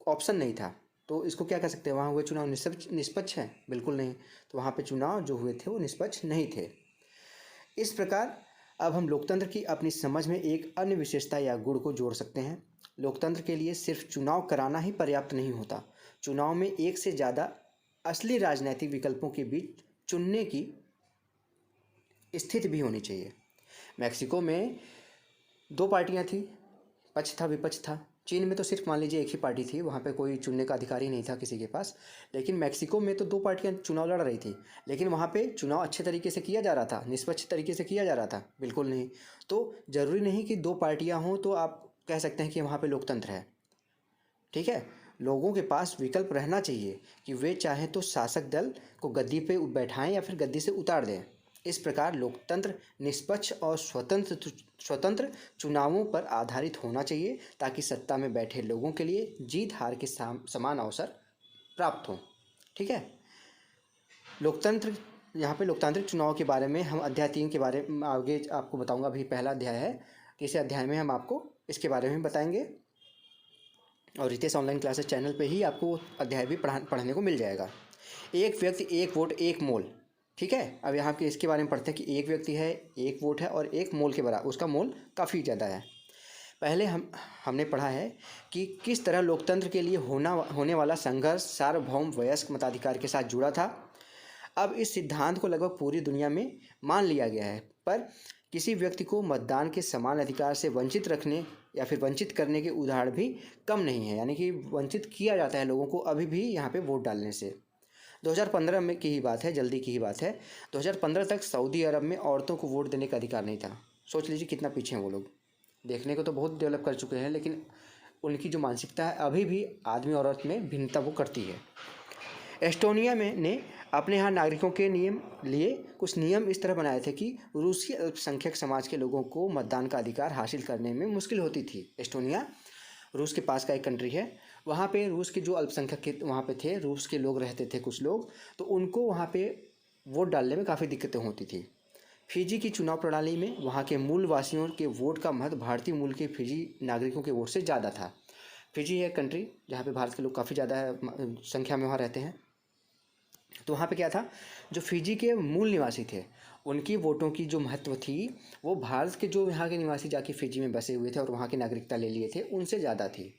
ऑप्शन नहीं था। तो इसको क्या कह सकते हैं? वहाँ हुए चुनाव निष्पक्ष हैं? बिल्कुल नहीं। तो वहाँ पे चुनाव जो हुए थे वो निष्पक्ष नहीं थे। इस प्रकार अब हम लोकतंत्र की अपनी समझ में एक अन्य विशेषता या गुण को जोड़ सकते हैं। लोकतंत्र के लिए सिर्फ चुनाव कराना ही पर्याप्त नहीं होता। चुनाव में एक से ज़्यादा असली राजनीतिक विकल्पों के बीच चुनने की स्थिति भी होनी चाहिए। मैक्सिको में 2 पार्टियां थी, पक्ष था विपक्ष था। चीन में तो सिर्फ मान लीजिए एक ही पार्टी थी, वहाँ पे कोई चुनने का अधिकार ही नहीं था किसी के पास। लेकिन मैक्सिको में तो 2 पार्टियां चुनाव लड़ रही थी, लेकिन वहाँ पे चुनाव अच्छे तरीके से किया जा रहा था, निष्पक्ष तरीके से किया जा रहा था? बिल्कुल नहीं। तो ज़रूरी नहीं कि 2 पार्टियाँ हों तो आप कह सकते हैं कि वहाँ पर लोकतंत्र है, ठीक है। लोगों के पास विकल्प रहना चाहिए कि वे चाहें तो शासक दल को गद्दी पे बैठाएं या फिर गद्दी से उतार दें। इस प्रकार लोकतंत्र निष्पक्ष और स्वतंत्र चुनावों पर आधारित होना चाहिए, ताकि सत्ता में बैठे लोगों के लिए जीत हार के समान अवसर प्राप्त हों, ठीक है। लोकतंत्र, यहाँ पे लोकतांत्रिक चुनाव के बारे में हम अध्याय 3 के बारे में आगे आपको बताऊंगा। अभी पहला अध्याय है, तीसरे अध्याय में हम आपको इसके बारे में बताएंगे, और रितेश ऑनलाइन क्लासेस चैनल पे ही आपको अध्याय भी पढ़ने को मिल जाएगा। एक व्यक्ति एक वोट एक मोल, ठीक है। अब यहाँ पे इसके बारे में पढ़ते हैं कि एक व्यक्ति है, एक वोट है और एक मोल के बराबर, उसका मोल काफ़ी ज़्यादा है। पहले हमने पढ़ा है कि किस तरह लोकतंत्र के लिए होने वाला संघर्ष सार्वभौम वयस्क मताधिकार के साथ जुड़ा था। अब इस सिद्धांत को लगभग पूरी दुनिया में मान लिया गया है, पर किसी व्यक्ति को मतदान के समान अधिकार से वंचित रखने या फिर वंचित करने के उदाहरण भी कम नहीं है। यानी कि वंचित किया जाता है लोगों को अभी भी यहाँ पे वोट डालने से। 2015 में की ही बात है, जल्दी की ही बात है। 2015 तक सऊदी अरब में औरतों को वोट देने का अधिकार नहीं था। सोच लीजिए कितना पीछे हैं वो लोग। देखने को तो बहुत डेवलप कर चुके हैं, लेकिन उनकी जो मानसिकता है अभी भी आदमी और औरत में भिन्नता वो करती है। एस्टोनिया में ने अपने यहाँ नागरिकों के नियम लिए कुछ नियम इस तरह बनाए थे कि रूसी अल्पसंख्यक समाज के लोगों को मतदान का अधिकार हासिल करने में मुश्किल होती थी। एस्टोनिया रूस के पास का एक कंट्री है। वहाँ पे रूस के जो अल्पसंख्यक के वहाँ पे थे, रूस के लोग रहते थे कुछ लोग, तो उनको वहाँ पे वोट डालने में काफ़ी दिक्कतें होती थी। फिजी की चुनाव प्रणाली में वहाँ के मूल वासियों के वोट का महत्व भारतीय मूल के फिजी नागरिकों के वोट से ज़्यादा था। फिजी है कंट्री जहाँ पे भारत के लोग काफ़ी ज़्यादा संख्या में वहाँ रहते हैं। तो वहाँ पे क्या था, जो फिजी के मूल निवासी थे उनकी वोटों की जो महत्व थी वो भारत के जो यहाँ के निवासी जाके फिजी में बसे हुए थे और वहाँ की नागरिकता ले लिए थे उनसे ज़्यादा थी।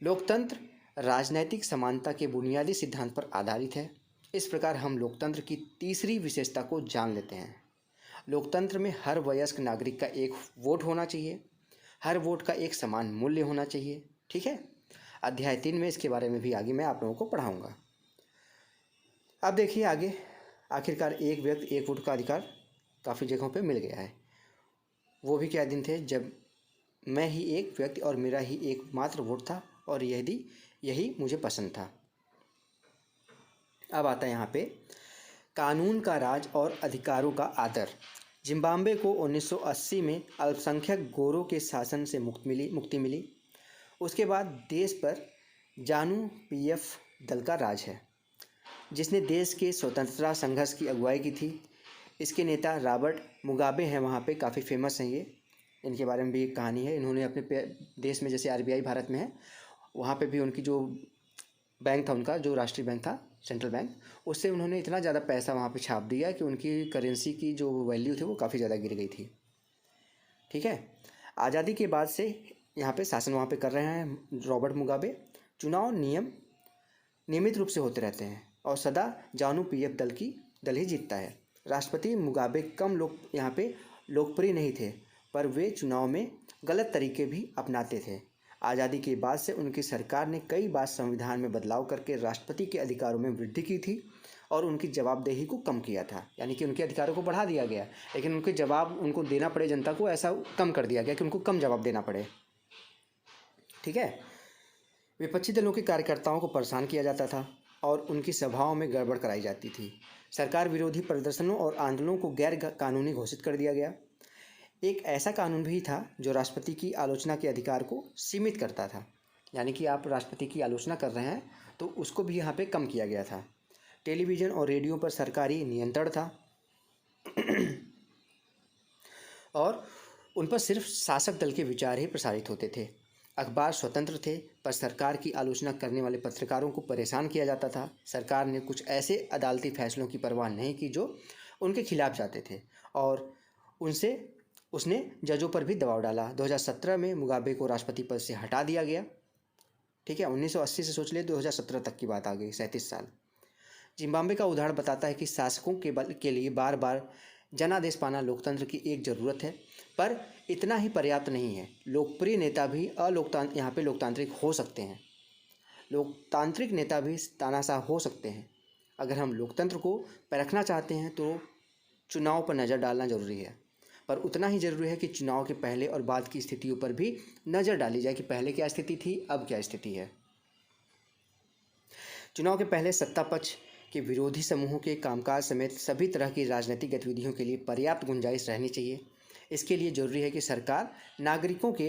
लोकतंत्र राजनैतिक समानता के बुनियादी सिद्धांत पर आधारित है। इस प्रकार हम लोकतंत्र की तीसरी विशेषता को जान लेते हैं। लोकतंत्र में हर वयस्क नागरिक का एक वोट होना चाहिए, हर वोट का एक समान मूल्य होना चाहिए। ठीक है, अध्याय 3 में इसके बारे में भी आगे मैं आप लोगों को पढ़ाऊँगा। अब देखिए आगे, आखिरकार एक व्यक्ति एक वोट का अधिकार काफ़ी जगहों पे मिल गया है। वो भी क्या दिन थे जब मैं ही एक व्यक्ति और मेरा ही एकमात्र वोट था और यही मुझे पसंद था। अब आता है यहाँ पे कानून का राज और अधिकारों का आदर। जिम्बाब्वे को 1980 में अल्पसंख्यक गोरों के शासन से मुक्ति मिली। उसके बाद देश पर जानू पीएफ दल का राज है जिसने देश के स्वतंत्रता संघर्ष की अगुवाई की थी। इसके नेता रॉबर्ट मुगाबे हैं, वहाँ पे काफ़ी फेमस हैं ये, इनके बारे में भी एक कहानी है। इन्होंने अपने देश में जैसे आरबीआई भारत में है, वहाँ पे भी उनकी जो बैंक था, उनका जो राष्ट्रीय बैंक था सेंट्रल बैंक, उससे उन्होंने इतना ज़्यादा पैसा वहाँ पे छाप दिया कि उनकी करेंसी की जो वैल्यू थी वो काफ़ी ज़्यादा गिर गई थी। ठीक है, आज़ादी के बाद से यहाँ पे शासन वहाँ पे कर रहे हैं रॉबर्ट मुगाबे। चुनाव नियमित रूप से होते रहते हैं और सदा जानू पीएफ दल ही जीतता है। राष्ट्रपति मुगाबे कम लोग यहाँ पे लोकप्रिय नहीं थे, पर वे चुनाव में गलत तरीके भी अपनाते थे। आज़ादी के बाद से उनकी सरकार ने कई बार संविधान में बदलाव करके राष्ट्रपति के अधिकारों में वृद्धि की थी और उनकी जवाबदेही को कम किया था। यानी कि उनके अधिकारों को बढ़ा दिया गया, लेकिन उनके जवाब उनको देना पड़े जनता को, ऐसा कम कर दिया गया कि उनको कम जवाब देना पड़े। ठीक है, विपक्षी दलों के कार्यकर्ताओं को परेशान किया जाता था और उनकी सभाओं में गड़बड़ कराई जाती थी। सरकार विरोधी प्रदर्शनों और आंदोलनों को गैर कानूनी घोषित कर दिया गया। एक ऐसा कानून भी था जो राष्ट्रपति की आलोचना के अधिकार को सीमित करता था। यानी कि आप राष्ट्रपति की आलोचना कर रहे हैं तो उसको भी यहाँ पे कम किया गया था। टेलीविज़न और रेडियो पर सरकारी नियंत्रण था और उन पर सिर्फ शासक दल के विचार ही प्रसारित होते थे। अखबार स्वतंत्र थे, पर सरकार की आलोचना करने वाले पत्रकारों को परेशान किया जाता था। सरकार ने कुछ ऐसे अदालती फैसलों की परवाह नहीं की जो उनके खिलाफ जाते थे और उसने जजों पर भी दबाव डाला। 2017 में मुगाबे को राष्ट्रपति पद से हटा दिया गया। ठीक है, 1980 से सोच ले 2017 तक की बात आ गई, 37 साल। जिम्बाब्वे का उदाहरण बताता है कि शासकों के लिए बार बार जनादेश पाना लोकतंत्र की एक ज़रूरत है, पर इतना ही पर्याप्त नहीं है। लोकप्रिय नेता भी यहाँ पे लोकतांत्रिक हो सकते हैं, लोकतांत्रिक नेता भी तानाशाह हो सकते हैं। अगर हम लोकतंत्र को परखना चाहते हैं तो चुनाव पर नज़र डालना ज़रूरी है, पर उतना ही ज़रूरी है कि चुनाव के पहले और बाद की स्थितियों पर भी नज़र डाली जाए कि पहले क्या स्थिति थी, अब क्या स्थिति है। चुनाव के पहले सत्ता पक्ष के विरोधी समूहों के कामकाज समेत सभी तरह की राजनीतिक गतिविधियों के लिए पर्याप्त गुंजाइश रहनी चाहिए। इसके लिए ज़रूरी है कि सरकार नागरिकों के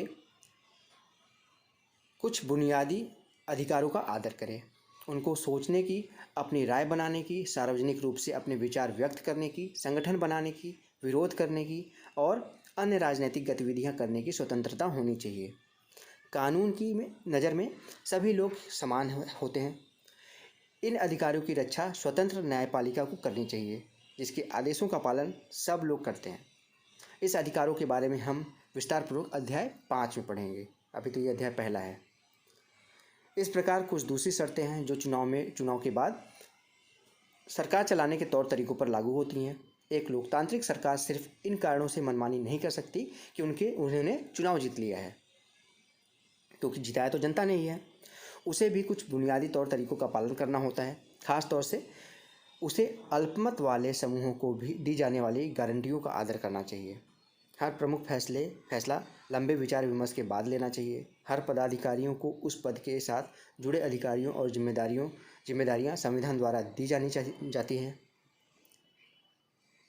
कुछ बुनियादी अधिकारों का आदर करे, उनको सोचने की, अपनी राय बनाने की, सार्वजनिक रूप से अपने विचार व्यक्त करने की, संगठन बनाने की, विरोध करने की और अन्य राजनीतिक गतिविधियां करने की स्वतंत्रता होनी चाहिए। कानून की नज़र में सभी लोग समान होते हैं। इन अधिकारों की रक्षा स्वतंत्र न्यायपालिका को करनी चाहिए, जिसके आदेशों का पालन सब लोग करते हैं। इस अधिकारों के बारे में हम विस्तारपूर्वक अध्याय 5 में पढ़ेंगे। अभी तो ये अध्याय पहला है। इस प्रकार कुछ दूसरी शर्तें हैं जो चुनाव के बाद सरकार चलाने के तौर तरीकों पर लागू होती हैं। एक लोकतांत्रिक सरकार सिर्फ इन कारणों से मनमानी नहीं कर सकती कि उन्होंने चुनाव जीत लिया है, क्योंकि जिताया तो जनता ने ही है। उसे भी कुछ बुनियादी तौर तरीकों का पालन करना होता है। खास तौर से उसे अल्पमत वाले समूहों को भी दी जाने वाली गारंटियों का आदर करना चाहिए। हर प्रमुख फैसला लंबे विचार विमर्श के बाद लेना चाहिए। हर पदाधिकारियों को उस पद के साथ जुड़े अधिकारियों और जिम्मेदारियां संविधान द्वारा दी जाती हैं।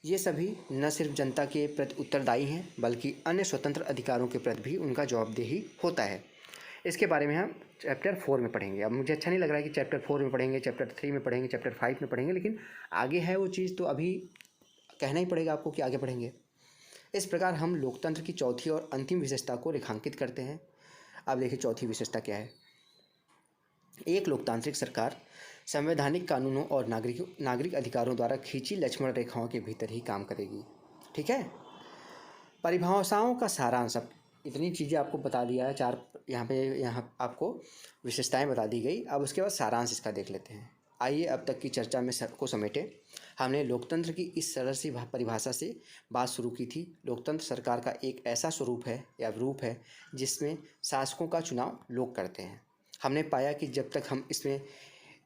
ये सभी न सिर्फ जनता के प्रति उत्तरदायी हैं बल्कि अन्य स्वतंत्र अधिकारों के प्रति भी उनका जवाबदेही होता है। इसके बारे में हम चैप्टर 4 में पढ़ेंगे। अब मुझे अच्छा नहीं लग रहा है कि चैप्टर 4 में पढ़ेंगे, चैप्टर 3 में पढ़ेंगे, चैप्टर 5 में पढ़ेंगे, लेकिन आगे है वो चीज़ तो अभी कहना ही पड़ेगा आपको कि आगे पढ़ेंगे। इस प्रकार हम लोकतंत्र की चौथी और अंतिम विशेषता को रेखांकित करते हैं। अब देखिए चौथी विशेषता क्या है। एक लोकतांत्रिक सरकार संवैधानिक कानूनों और नागरिक अधिकारों द्वारा खींची लक्ष्मण रेखाओं के भीतर ही काम करेगी। ठीक है। परिभाषाओं का सारांश, अब इतनी चीज़ें आपको बता दिया है, यहाँ आपको विशेषताएं बता दी गई। अब उसके बाद सारांश इसका देख लेते हैं। आइए अब तक की चर्चा में को समेटें। हमने लोकतंत्र की इस सरल सी परिभाषा से बात शुरू की थी। लोकतंत्र सरकार का एक ऐसा स्वरूप है या रूप है जिसमें शासकों का चुनाव लोग करते हैं। हमने पाया कि जब तक हम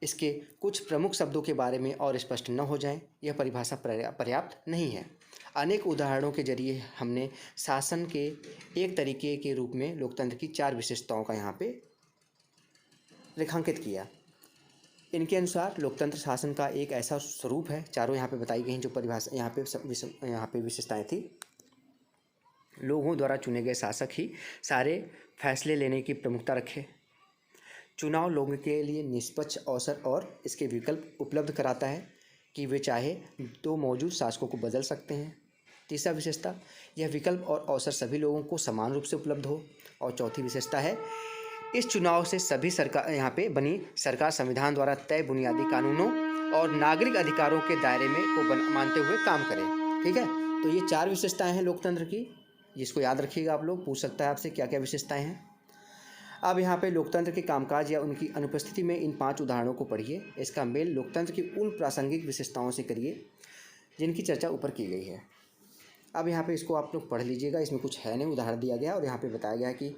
इसके कुछ प्रमुख शब्दों के बारे में और स्पष्ट न हो जाएं, यह परिभाषा पर्याप्त नहीं है। अनेक उदाहरणों के जरिए हमने शासन के एक तरीके के रूप में लोकतंत्र की 4 विशेषताओं का यहाँ पे रेखांकित किया। इनके अनुसार लोकतंत्र शासन का एक ऐसा स्वरूप है, चारों यहाँ पे बताई गई जो परिभाषा यहाँ पे विशेषताएं थी। लोगों द्वारा चुने गए शासक ही सारे फैसले लेने की प्रमुखता रखे। चुनाव लोगों के लिए निष्पक्ष अवसर और इसके विकल्प उपलब्ध कराता है कि वे चाहे तो मौजूद शासकों को बदल सकते हैं। तीसरा विशेषता, यह विकल्प और अवसर सभी लोगों को समान रूप से उपलब्ध हो। और चौथी विशेषता है, इस चुनाव से सभी सरकार यहाँ पे बनी सरकार संविधान द्वारा तय बुनियादी कानूनों और नागरिक अधिकारों के दायरे में को मानते हुए काम करे। ठीक है। तो ये 4 विशेषताएं हैं लोकतंत्र की, जिसको याद रखिएगा। आप लोग पूछ सकता है आपसे क्या क्या विशेषताएं हैं। अब यहाँ पे लोकतंत्र के कामकाज या उनकी अनुपस्थिति में इन 5 उदाहरणों को पढ़िए। इसका मेल लोकतंत्र की उन प्रासंगिक विशेषताओं से करिए जिनकी चर्चा ऊपर की गई है। अब यहाँ पे इसको आप लोग पढ़ लीजिएगा। इसमें कुछ है नहीं, उदाहरण दिया गया और यहाँ पे बताया गया है कि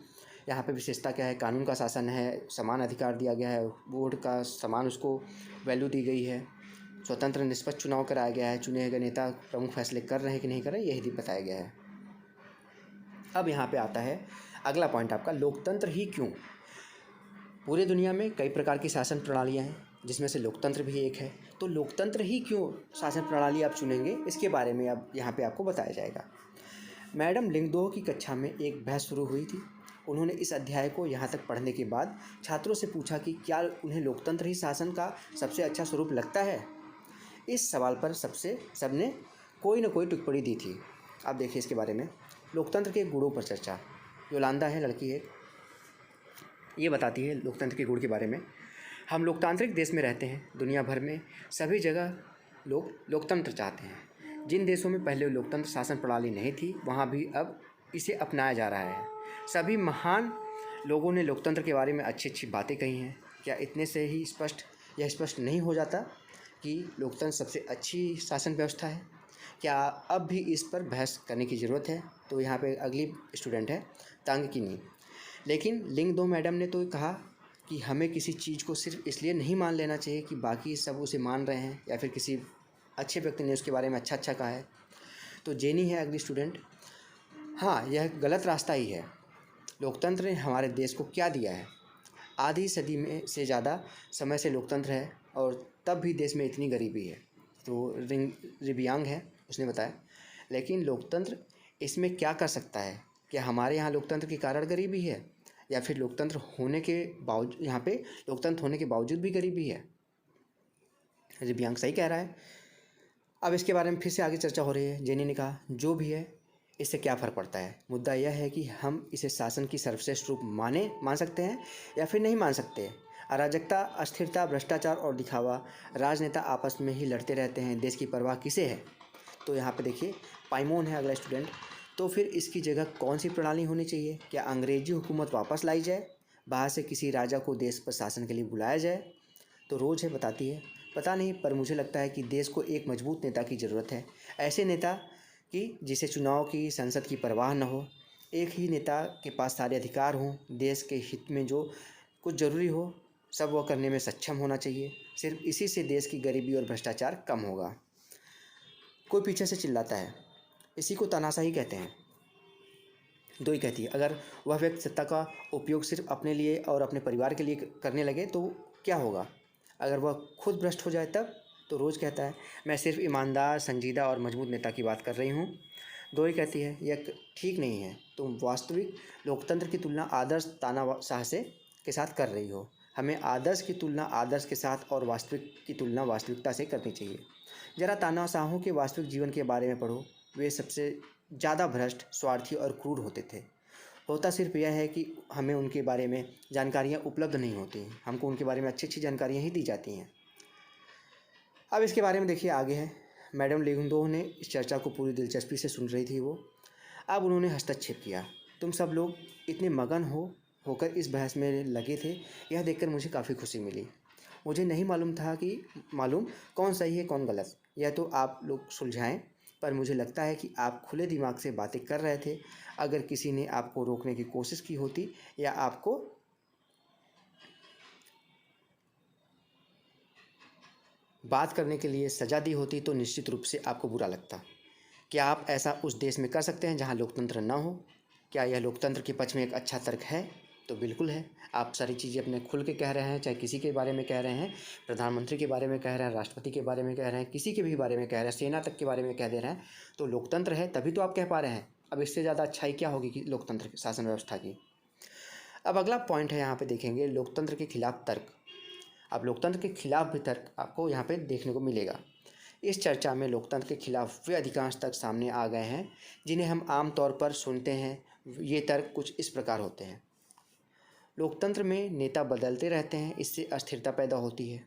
यहाँ पे विशेषता क्या है। कानून का शासन है, समान अधिकार दिया गया है, वोट का समान उसको वैल्यू दी गई है, स्वतंत्र निष्पक्ष चुनाव कराया गया है, चुने गए नेता प्रमुख फैसले कर रहे हैं कि नहीं कर रहे, यही बताया गया है। अब यहाँ पे आता है अगला पॉइंट आपका, लोकतंत्र ही क्यों। पूरे दुनिया में कई प्रकार की शासन प्रणालियाँ हैं जिसमें से लोकतंत्र भी एक है। तो लोकतंत्र ही क्यों शासन प्रणाली आप चुनेंगे, इसके बारे में अब यहाँ पे आपको बताया जाएगा। मैडम लिंगदोह की कक्षा में एक बहस शुरू हुई थी। उन्होंने इस अध्याय को यहाँ तक पढ़ने के बाद छात्रों से पूछा कि क्या उन्हें लोकतंत्र ही शासन का सबसे अच्छा स्वरूप लगता है। इस सवाल पर सबने कोई न कोई टिप्पणी दी थी। अब देखिए इसके बारे में, लोकतंत्र के गुणों पर चर्चा। योलांदा है लड़की एक, ये बताती है लोकतंत्र के गुण के बारे में। हम लोकतांत्रिक देश में रहते हैं। दुनिया भर में सभी जगह लोग लोकतंत्र चाहते हैं। जिन देशों में पहले लोकतंत्र शासन प्रणाली नहीं थी, वहाँ भी अब इसे अपनाया जा रहा है। सभी महान लोगों ने लोकतंत्र के बारे में अच्छी अच्छी बातें कही हैं। क्या इतने से ही यह स्पष्ट नहीं हो जाता कि लोकतंत्र सबसे अच्छी शासन व्यवस्था है। क्या अब भी इस पर बहस करने की ज़रूरत है। तो यहाँ पे अगली स्टूडेंट है तांगकिनी। लेकिन लिंगदो मैडम ने तो कहा कि हमें किसी चीज़ को सिर्फ इसलिए नहीं मान लेना चाहिए कि बाकी सब उसे मान रहे हैं या फिर किसी अच्छे व्यक्ति ने उसके बारे में अच्छा कहा है। तो जेनी है अगली स्टूडेंट। हाँ, यह गलत रास्ता ही है। लोकतंत्र ने हमारे देश को क्या दिया है। आधी सदी में से ज़्यादा समय से लोकतंत्र है और तब भी देश में इतनी गरीबी है। तो रिबियांग है, उसने बताया। लेकिन लोकतंत्र इसमें क्या कर सकता है। क्या हमारे यहाँ लोकतंत्र के कारण गरीबी है या फिर लोकतंत्र होने के बावजूद भी गरीबी है। रिबियांग सही कह रहा है। अब इसके बारे में फिर से आगे चर्चा हो रही है। जेनी ने कहा जो भी है इससे क्या फ़र्क पड़ता है। मुद्दा यह है कि हम इसे शासन की सर्वश्रेष्ठ रूप मान सकते हैं या फिर नहीं मान सकते। अराजकता, अस्थिरता, भ्रष्टाचार और दिखावा, राजनेता आपस में ही लड़ते रहते हैं। देश की परवाह किसे है। तो यहाँ पे देखिए पाइमोन है अगला स्टूडेंट। तो फिर इसकी जगह कौन सी प्रणाली होनी चाहिए। क्या अंग्रेजी हुकूमत वापस लाई जाए, बाहर से किसी राजा को देश पर शासन के लिए बुलाया जाए। तो रोज़ है बताती है पता नहीं, पर मुझे लगता है कि देश को एक मजबूत नेता की ज़रूरत है। ऐसे नेता कि जिसे चुनाव की, संसद की परवाह न हो। एक ही नेता के पास सारे अधिकार हों। देश के हित में जो कुछ ज़रूरी हो सब वह करने में सक्षम होना चाहिए। सिर्फ इसी से देश की गरीबी और भ्रष्टाचार कम होगा। कोई पीछे से चिल्लाता है, इसी को तानाशाही कहते हैं। 2 कहती है, अगर वह व्यक्ति सत्ता का उपयोग सिर्फ अपने लिए और अपने परिवार के लिए करने लगे तो क्या होगा? अगर वह खुद भ्रष्ट हो जाए तब? तो रोज़ कहता है, मैं सिर्फ ईमानदार, संजीदा और मजबूत नेता की बात कर रही हूँ। 2 कहती है, यह ठीक नहीं है, तुम वास्तविक लोकतंत्र की तुलना आदर्श तानाशाह से के साथ कर रही हो। हमें आदर्श की तुलना आदर्श के साथ और वास्तविक की तुलना वास्तविकता से करनी चाहिए। ज़रा तानाशाहों के वास्तविक जीवन के बारे में पढ़ो, वे सबसे ज़्यादा भ्रष्ट, स्वार्थी और क्रूर होते थे। होता सिर्फ यह है कि हमें उनके बारे में जानकारियाँ उपलब्ध नहीं होती, हमको उनके बारे में अच्छी जानकारियाँ ही दी जाती हैं। अब इसके बारे में देखिए आगे है, मैडम लेगुंदो ने इस चर्चा को पूरी दिलचस्पी से सुन रही थी वो। अब उन्होंने हस्तक्षेप किया, तुम सब लोग इतने मगन होकर इस बहस में लगे थे, यह देखकर मुझे काफ़ी खुशी मिली। मुझे नहीं मालूम कौन सही है कौन गलत, यह तो आप लोग सुलझाएं, पर मुझे लगता है कि आप खुले दिमाग से बातें कर रहे थे। अगर किसी ने आपको रोकने की कोशिश की होती या आपको बात करने के लिए सज़ा दी होती तो निश्चित रूप से आपको बुरा लगता। क्या आप ऐसा उस देश में कर सकते हैं जहां लोकतंत्र न हो? क्या यह लोकतंत्र के पक्ष में एक अच्छा तर्क है? तो बिल्कुल है। आप सारी चीज़ें अपने खुल के कह रहे हैं, चाहे किसी के बारे में कह रहे हैं, प्रधानमंत्री के बारे में कह रहे हैं, राष्ट्रपति के बारे में कह रहे हैं, किसी के भी बारे में कह रहे हैं, सेना तक के बारे में कह दे रहे हैं, तो लोकतंत्र है तभी तो आप कह पा रहे हैं। अब इससे ज़्यादा अच्छाई क्या होगी कि लोकतंत्र शासन व्यवस्था की। अब अगला पॉइंट है, यहाँ पे देखेंगे लोकतंत्र के खिलाफ तर्क। अब लोकतंत्र के खिलाफ भी तर्क आपको यहाँ पे देखने को मिलेगा। इस चर्चा में लोकतंत्र के खिलाफ वे अधिकांश तर्क सामने आ गए हैं जिन्हें हम आम तौर पर सुनते हैं। ये तर्क कुछ इस प्रकार होते हैं, लोकतंत्र में नेता बदलते रहते हैं, इससे अस्थिरता पैदा होती है।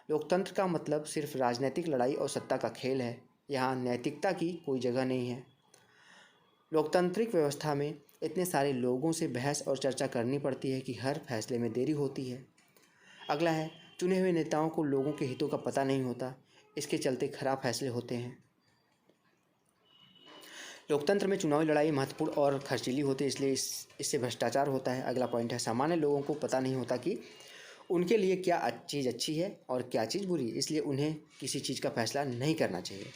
लोकतंत्र का मतलब सिर्फ राजनीतिक लड़ाई और सत्ता का खेल है, यहाँ नैतिकता की कोई जगह नहीं है। लोकतांत्रिक व्यवस्था में इतने सारे लोगों से बहस और चर्चा करनी पड़ती है कि हर फैसले में देरी होती है। अगला है, चुने हुए नेताओं को लोगों के हितों का पता नहीं होता, इसके चलते खराब फैसले होते हैं। लोकतंत्र में चुनावी लड़ाई महत्वपूर्ण और खर्चीली होती है, इसलिए इससे भ्रष्टाचार होता है। अगला पॉइंट है, सामान्य लोगों को पता नहीं होता कि उनके लिए क्या चीज़ अच्छी है और क्या चीज़ बुरी, इसलिए उन्हें किसी चीज़ का फैसला नहीं करना चाहिए।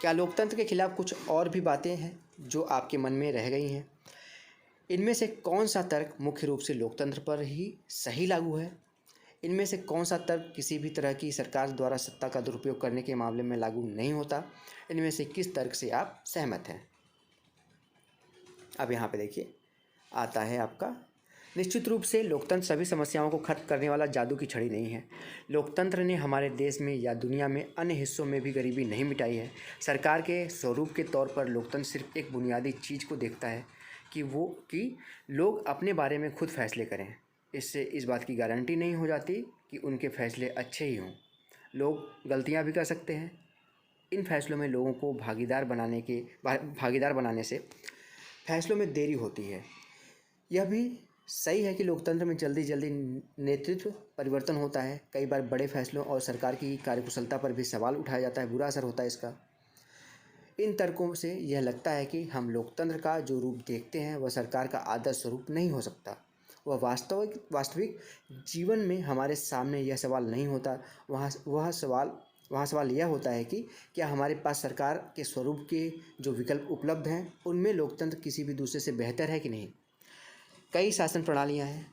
क्या लोकतंत्र के खिलाफ कुछ और भी बातें हैं जो आपके मन में रह गई हैं? इनमें से कौन सा तर्क मुख्य रूप से लोकतंत्र पर ही सही लागू है? इनमें से कौन सा तर्क किसी भी तरह की सरकार द्वारा सत्ता का दुरुपयोग करने के मामले में लागू नहीं होता? इनमें से किस तर्क से आप सहमत हैं? अब यहाँ पे देखिए आता है आपका, निश्चित रूप से लोकतंत्र सभी समस्याओं को खत्म करने वाला जादू की छड़ी नहीं है। लोकतंत्र ने हमारे देश में या दुनिया में अन्य हिस्सों में भी गरीबी नहीं मिटाई है। सरकार के स्वरूप के तौर पर लोकतंत्र सिर्फ एक बुनियादी चीज़ को देखता है कि लोग अपने बारे में खुद फैसले करें। इससे इस बात की गारंटी नहीं हो जाती कि उनके फैसले अच्छे ही हों। लोग गलतियां भी कर सकते हैं। इन फैसलों में लोगों को भागीदार बनाने से फैसलों में देरी होती है। यह भी सही है कि लोकतंत्र में जल्दी जल्दी नेतृत्व परिवर्तन होता है। कई बार बड़े फैसलों और सरकार की कार्यकुशलता पर भी सवाल उठाया जाता है, बुरा असर होता है इसका। इन तर्कों से यह लगता है कि हम लोकतंत्र का जो रूप देखते हैं वह सरकार का आदर्श स्वरूप नहीं हो सकता। वह वास्तविक जीवन में हमारे सामने यह सवाल नहीं होता। वहाँ सवाल यह होता है कि क्या हमारे पास सरकार के स्वरूप के जो विकल्प उपलब्ध हैं उनमें लोकतंत्र किसी भी दूसरे से बेहतर है कि नहीं। कई शासन प्रणालियाँ हैं।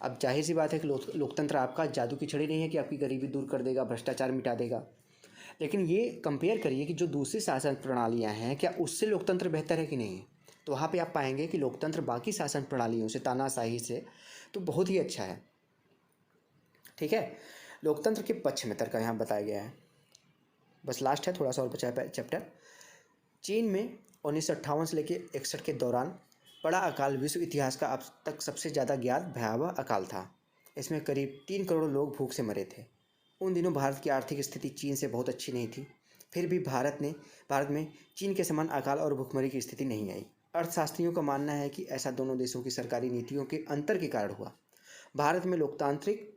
अब जाहिर सी बात है कि लोकतंत्र आपका जादू की छड़ी नहीं है कि आपकी गरीबी दूर कर देगा, भ्रष्टाचार मिटा देगा। लेकिन ये कंपेयर करिए कि जो दूसरी शासन प्रणालियाँ हैं क्या उससे लोकतंत्र बेहतर है कि नहीं। तो वहाँ पे आप पाएंगे कि लोकतंत्र बाकी शासन प्रणालियों से, तानाशाही से तो बहुत ही अच्छा है। ठीक है, लोकतंत्र के पक्ष में तर्क यहाँ बताया गया है। बस लास्ट है, थोड़ा सा और बचा है चैप्टर। चीन में 1958 से लेकर 61 के दौरान बड़ा अकाल विश्व इतिहास का अब तक सबसे ज़्यादा ज्ञात भयावह अकाल था। इसमें करीब 3 करोड़ लोग भूख से मरे थे। उन दिनों भारत की आर्थिक स्थिति चीन से बहुत अच्छी नहीं थी, फिर भी भारत में चीन के समान अकाल और भूखमरी की स्थिति नहीं आई। अर्थशास्त्रियों का मानना है कि ऐसा दोनों देशों की सरकारी नीतियों के अंतर के कारण हुआ। भारत में लोकतांत्रिक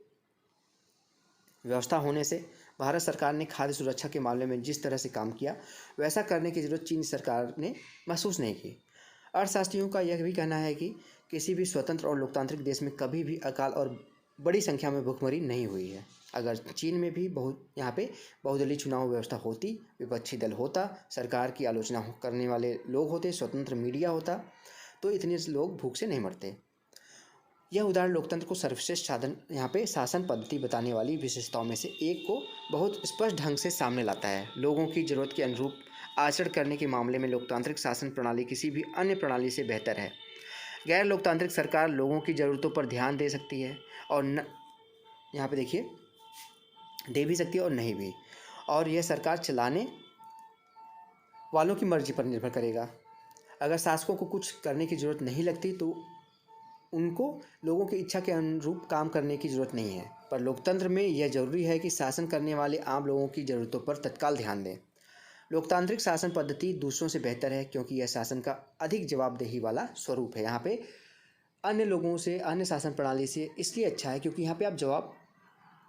व्यवस्था होने से भारत सरकार ने खाद्य सुरक्षा के मामले में जिस तरह से काम किया वैसा करने की जरूरत चीन सरकार ने महसूस नहीं की। अर्थशास्त्रियों का यह भी कहना है कि किसी भी स्वतंत्र और लोकतांत्रिक देश में कभी भी अकाल और बड़ी संख्या में भूखमरी नहीं हुई है। अगर चीन में भी यहाँ पे बहुदलीय चुनाव व्यवस्था होती, विपक्षी दल होता, सरकार की आलोचना करने वाले लोग होते, स्वतंत्र मीडिया होता, तो इतने लोग भूख से नहीं मरते। यह उदाहरण लोकतंत्र को सर्वश्रेष्ठ साधन यहाँ पे शासन पद्धति बताने वाली विशेषताओं में से एक को बहुत स्पष्ट ढंग से सामने लाता है। लोगों की ज़रूरत के अनुरूप आचरण करने के मामले में लोकतांत्रिक शासन प्रणाली किसी भी अन्य प्रणाली से बेहतर है। गैर लोकतांत्रिक सरकार लोगों की ज़रूरतों पर ध्यान दे सकती है और न यहाँ पे देखिए दे भी सकती है और नहीं भी, और यह सरकार चलाने वालों की मर्जी पर निर्भर करेगा। अगर शासकों को कुछ करने की ज़रूरत नहीं लगती तो उनको लोगों की इच्छा के अनुरूप काम करने की ज़रूरत नहीं है, पर लोकतंत्र में यह जरूरी है कि शासन करने वाले आम लोगों की ज़रूरतों पर तत्काल ध्यान दें। लोकतांत्रिक शासन पद्धति दूसरों से बेहतर है क्योंकि यह शासन का अधिक जवाबदेही वाला स्वरूप है। यहाँ पे अन्य लोगों से, अन्य शासन प्रणाली से इसलिए अच्छा है क्योंकि यहाँ पे आप जवाब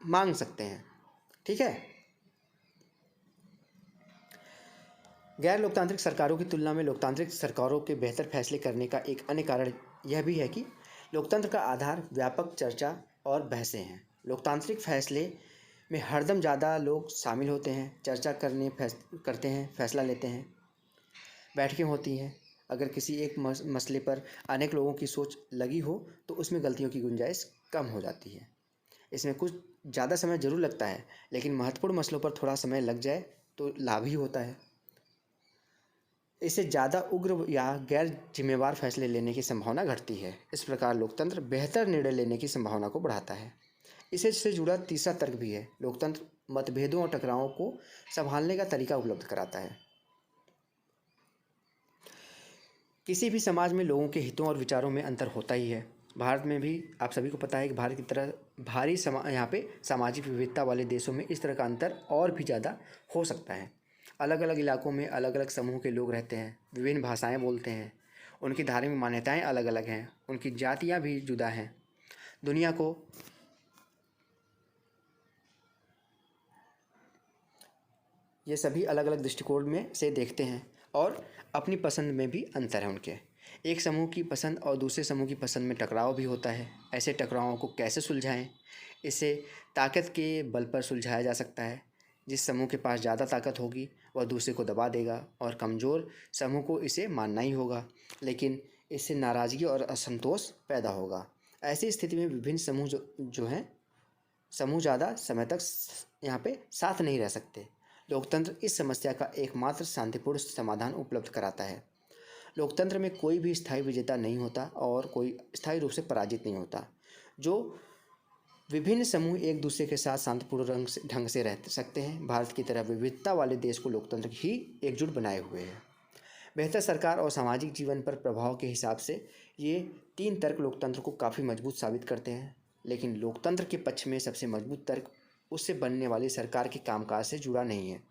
मांग सकते हैं। ठीक है। गैर लोकतांत्रिक सरकारों की तुलना में लोकतांत्रिक सरकारों के बेहतर फैसले करने का एक अन्य कारण यह भी है कि लोकतंत्र का आधार व्यापक चर्चा और बहसें हैं। लोकतांत्रिक फैसले में हरदम ज़्यादा लोग शामिल होते हैं, चर्चा करते हैं, फैसला लेते हैं, बैठकें होती हैं। अगर किसी एक मसले पर अनेक लोगों की सोच लगी हो तो उसमें गलतियों की गुंजाइश कम हो जाती है। इसमें कुछ ज़्यादा समय जरूर लगता है, लेकिन महत्वपूर्ण मसलों पर थोड़ा समय लग जाए तो लाभ ही होता है। इससे ज़्यादा उग्र या गैर जिम्मेवार फैसले लेने की संभावना घटती है। इस प्रकार लोकतंत्र बेहतर निर्णय लेने की संभावना को बढ़ाता है। इससे जुड़ा तीसरा तर्क भी है। लोकतंत्र मतभेदों और टकरावों को संभालने का तरीका उपलब्ध कराता है। किसी भी समाज में लोगों के हितों और विचारों में अंतर होता ही है। भारत में भी आप सभी को पता है कि भारत की तरह भारी यहाँ पे सामाजिक विविधता वाले देशों में इस तरह का अंतर और भी ज़्यादा हो सकता है। अलग अलग इलाकों में अलग अलग समूह के लोग रहते हैं, विभिन्न भाषाएं बोलते हैं, उनकी धार्मिक मान्यताएं अलग अलग हैं, उनकी जातियां भी जुदा हैं। दुनिया को ये सभी अलग अलग दृष्टिकोण में से देखते हैं और अपनी पसंद में भी अंतर है उनके। एक समूह की पसंद और दूसरे समूह की पसंद में टकराव भी होता है। ऐसे टकरावों को कैसे सुलझाएं? इसे ताकत के बल पर सुलझाया जा सकता है। जिस समूह के पास ज़्यादा ताकत होगी वह दूसरे को दबा देगा और कमज़ोर समूह को इसे मानना ही होगा, लेकिन इससे नाराज़गी और असंतोष पैदा होगा। ऐसी स्थिति में विभिन्न समूह जो हैं समूह ज़्यादा समय तक यहाँ पे साथ नहीं रह सकते। लोकतंत्र इस समस्या का एकमात्र शांतिपूर्ण समाधान उपलब्ध कराता है। लोकतंत्र में कोई भी स्थायी विजेता नहीं होता और कोई स्थायी रूप से पराजित नहीं होता। जो विभिन्न समूह एक दूसरे के साथ शांतिपूर्ण ढंग से रह सकते हैं। भारत की तरह विविधता वाले देश को लोकतंत्र ही एकजुट बनाए हुए है। बेहतर सरकार और सामाजिक जीवन पर प्रभाव के हिसाब से ये तीन तर्क लोकतंत्र को काफ़ी मजबूत साबित करते हैं, लेकिन लोकतंत्र के पक्ष में सबसे मजबूत तर्क उससे बनने वाली सरकार के कामकाज से जुड़ा नहीं है।